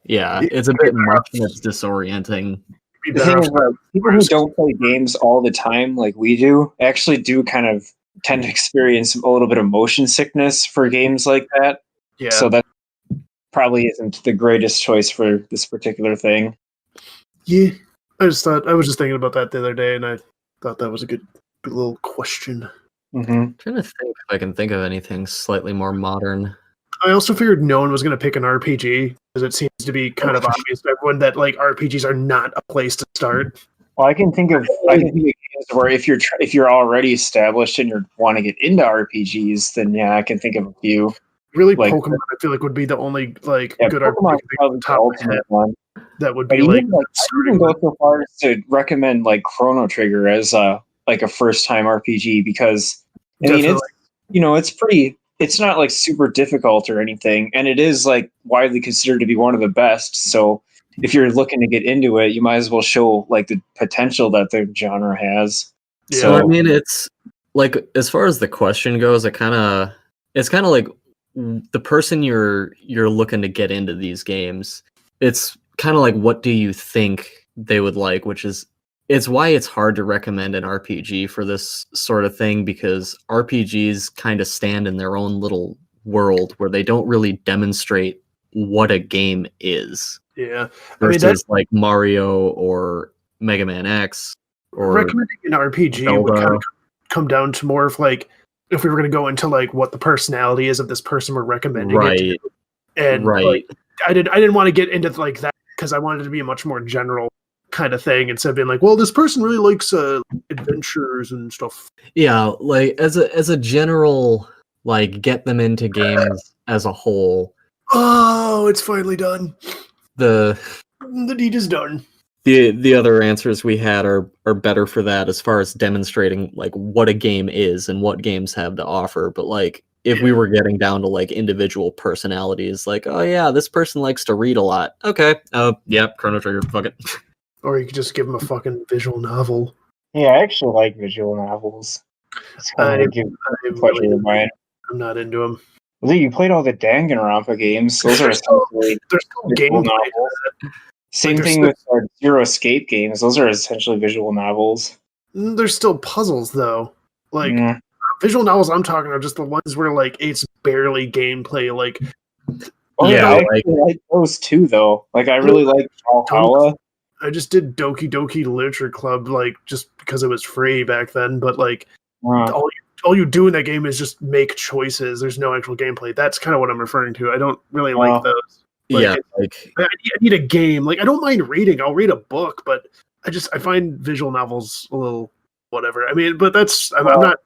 S2: Yeah, it's a bit much and it's disorienting.
S1: The thing is, people who don't play games all the time like we do actually do kind of tend to experience a little bit of motion sickness for games like that.
S3: Yeah.
S1: So that probably isn't the greatest choice for this particular thing.
S3: Yeah. I was just thinking about that the other day, and I thought that was a good little question.
S1: Mm-hmm.
S2: I'm trying to think if I can think of anything slightly more modern.
S3: I also figured no one was going to pick an RPG because it seems to be kind of obvious to everyone that RPGs are not a place to start.
S1: Well, I can think of games where if you're already established and you want to get into RPGs, then I can think of a few.
S3: Really, Pokemon I feel like would be the only good
S1: Pokemon
S3: RPG
S1: top the ultimate one.
S3: That would be
S1: I even go so far as to recommend Chrono Trigger as a first time RPG because it's pretty. It's not super difficult or anything, and it is widely considered to be one of the best. So if you're looking to get into it, you might as well show the potential that the genre has.
S2: Yeah. So I mean, it's as far as the question goes, it's kind of the person you're looking to get into these games, it's kind of like, what do you think they would like, which is it's why it's hard to recommend an RPG for this sort of thing, because RPGs kind of stand in their own little world where they don't really demonstrate what a game is.
S3: Yeah.
S2: Versus like Mario or Mega Man X or
S3: recommending an RPG
S2: Zelda
S3: would kind of come down to more of like if we were going to go into like what the personality is of this person we're recommending it to. And like, I didn't want to get into like that because I wanted it to be a much more general kind of thing instead of being like, well, this person really likes adventures and stuff.
S2: Yeah, like as a general, like, get them into games as a whole.
S3: Oh, it's finally done.
S2: The
S3: deed is done.
S2: The other answers we had are better for that as far as demonstrating like what a game is and what games have to offer. But like if we were getting down to like individual personalities, like, oh yeah, this person likes to read a lot. Okay, yeah, Chrono Trigger, fuck it.
S3: Or you could just give them a fucking visual novel.
S1: Yeah, I actually like visual novels. It's kind of pleasure of mine.
S3: I'm not into them.
S1: Well, you played all the Danganronpa games. Those are essentially visual novels. Same thing with our Zero Escape games. Those are essentially visual novels.
S3: There's still puzzles, though. Like, visual novels I'm talking are just the ones where, like, it's barely gameplay. Like,
S1: I like those too, though. Like, I really like Valhalla.
S3: I just did Doki Doki Literature Club, like, just because it was free back then. But, like, all you do in that game is just make choices. There's no actual gameplay. That's kind of what I'm referring to. I don't really like those. Like, I need a game. Like, I don't mind reading. I'll read a book, but I find visual novels a little whatever. I mean, but that's I'm not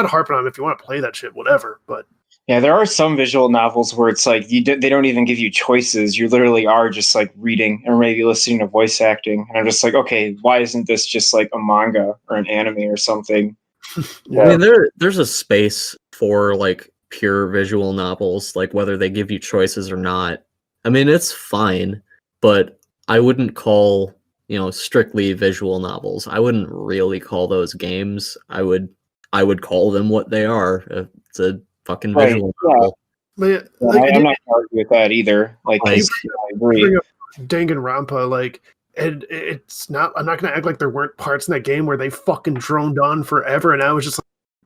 S3: harping on them. If you want to play that shit, whatever. But
S1: yeah, there are some visual novels where it's like they don't even give you choices. You literally are just like reading or maybe listening to voice acting. And I'm just like, okay, why isn't this just like a manga or an anime or something?
S2: Yeah. I mean, there's a space for like pure visual novels, like whether they give you choices or not. I mean, it's fine, but I wouldn't call, strictly visual novels. I wouldn't really call those games. I would call them what they are. It's a fucking visual novel.
S3: But
S1: I'm not arguing with that either. Like I agree.
S3: Danganronpa, like, and it's not. I'm not gonna act like there weren't parts in that game where they fucking droned on forever, and I was just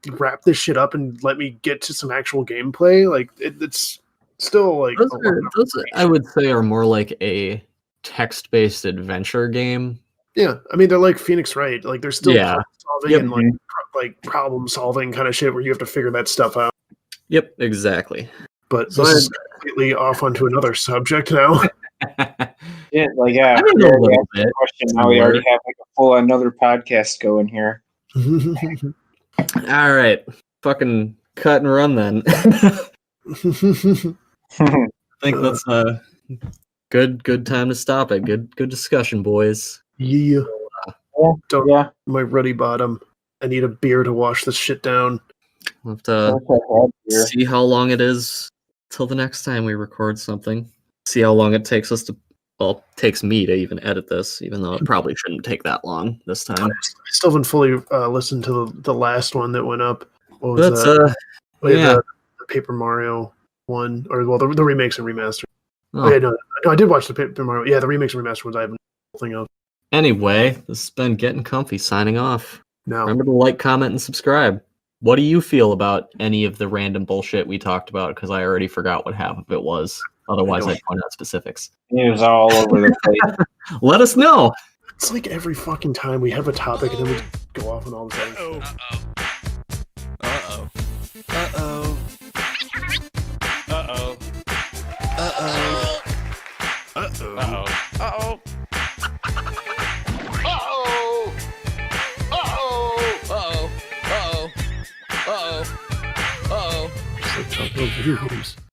S3: like, wrap this shit up and let me get to some actual gameplay. Like it's still like
S2: those I would say are more like a text-based adventure game.
S3: Yeah, I mean they're like Phoenix Wright. Like they're still solving and like problem solving kind of shit where you have to figure that stuff out.
S2: Yep, exactly.
S3: But this is completely off onto another subject now.
S1: Yeah, like I don't know a little bit. Question now we already have like a full another podcast going here.
S2: All right, fucking cut and run then. I think that's a good time to stop it. Good discussion, boys.
S3: Yeah. My ruddy bottom. I need a beer to wash this shit down.
S2: We'll have to see how long it is till the next time we record something. See how long it takes us to. Well, it takes me to even edit this, even though it probably shouldn't take that long this time.
S3: I still haven't fully listened to the last one that went up. What was
S2: That's
S3: that? The Paper Mario one, or well, the remakes and remaster. Oh. Yeah, no, I did watch the Paper Mario. Yeah, the remakes and remaster ones I haven't thing of.
S2: Anyway, this has been Getting Comfy signing off.
S3: No.
S2: Remember to like, comment, and subscribe. What do you feel about any of the random bullshit we talked about? Because I already forgot what half of it was. Otherwise, I'd point out specifics.
S1: It was all over the place.
S2: Let us know.
S3: It's like every fucking time we have a topic and then we just go off on all the things.
S4: Uh-oh. Uh-oh. Uh-oh. Uh-oh. Uh-oh. Uh-oh. Uh-oh. Uh-oh. Uh-oh. Uh-oh. Uh-oh. Uh-oh.
S3: Video games.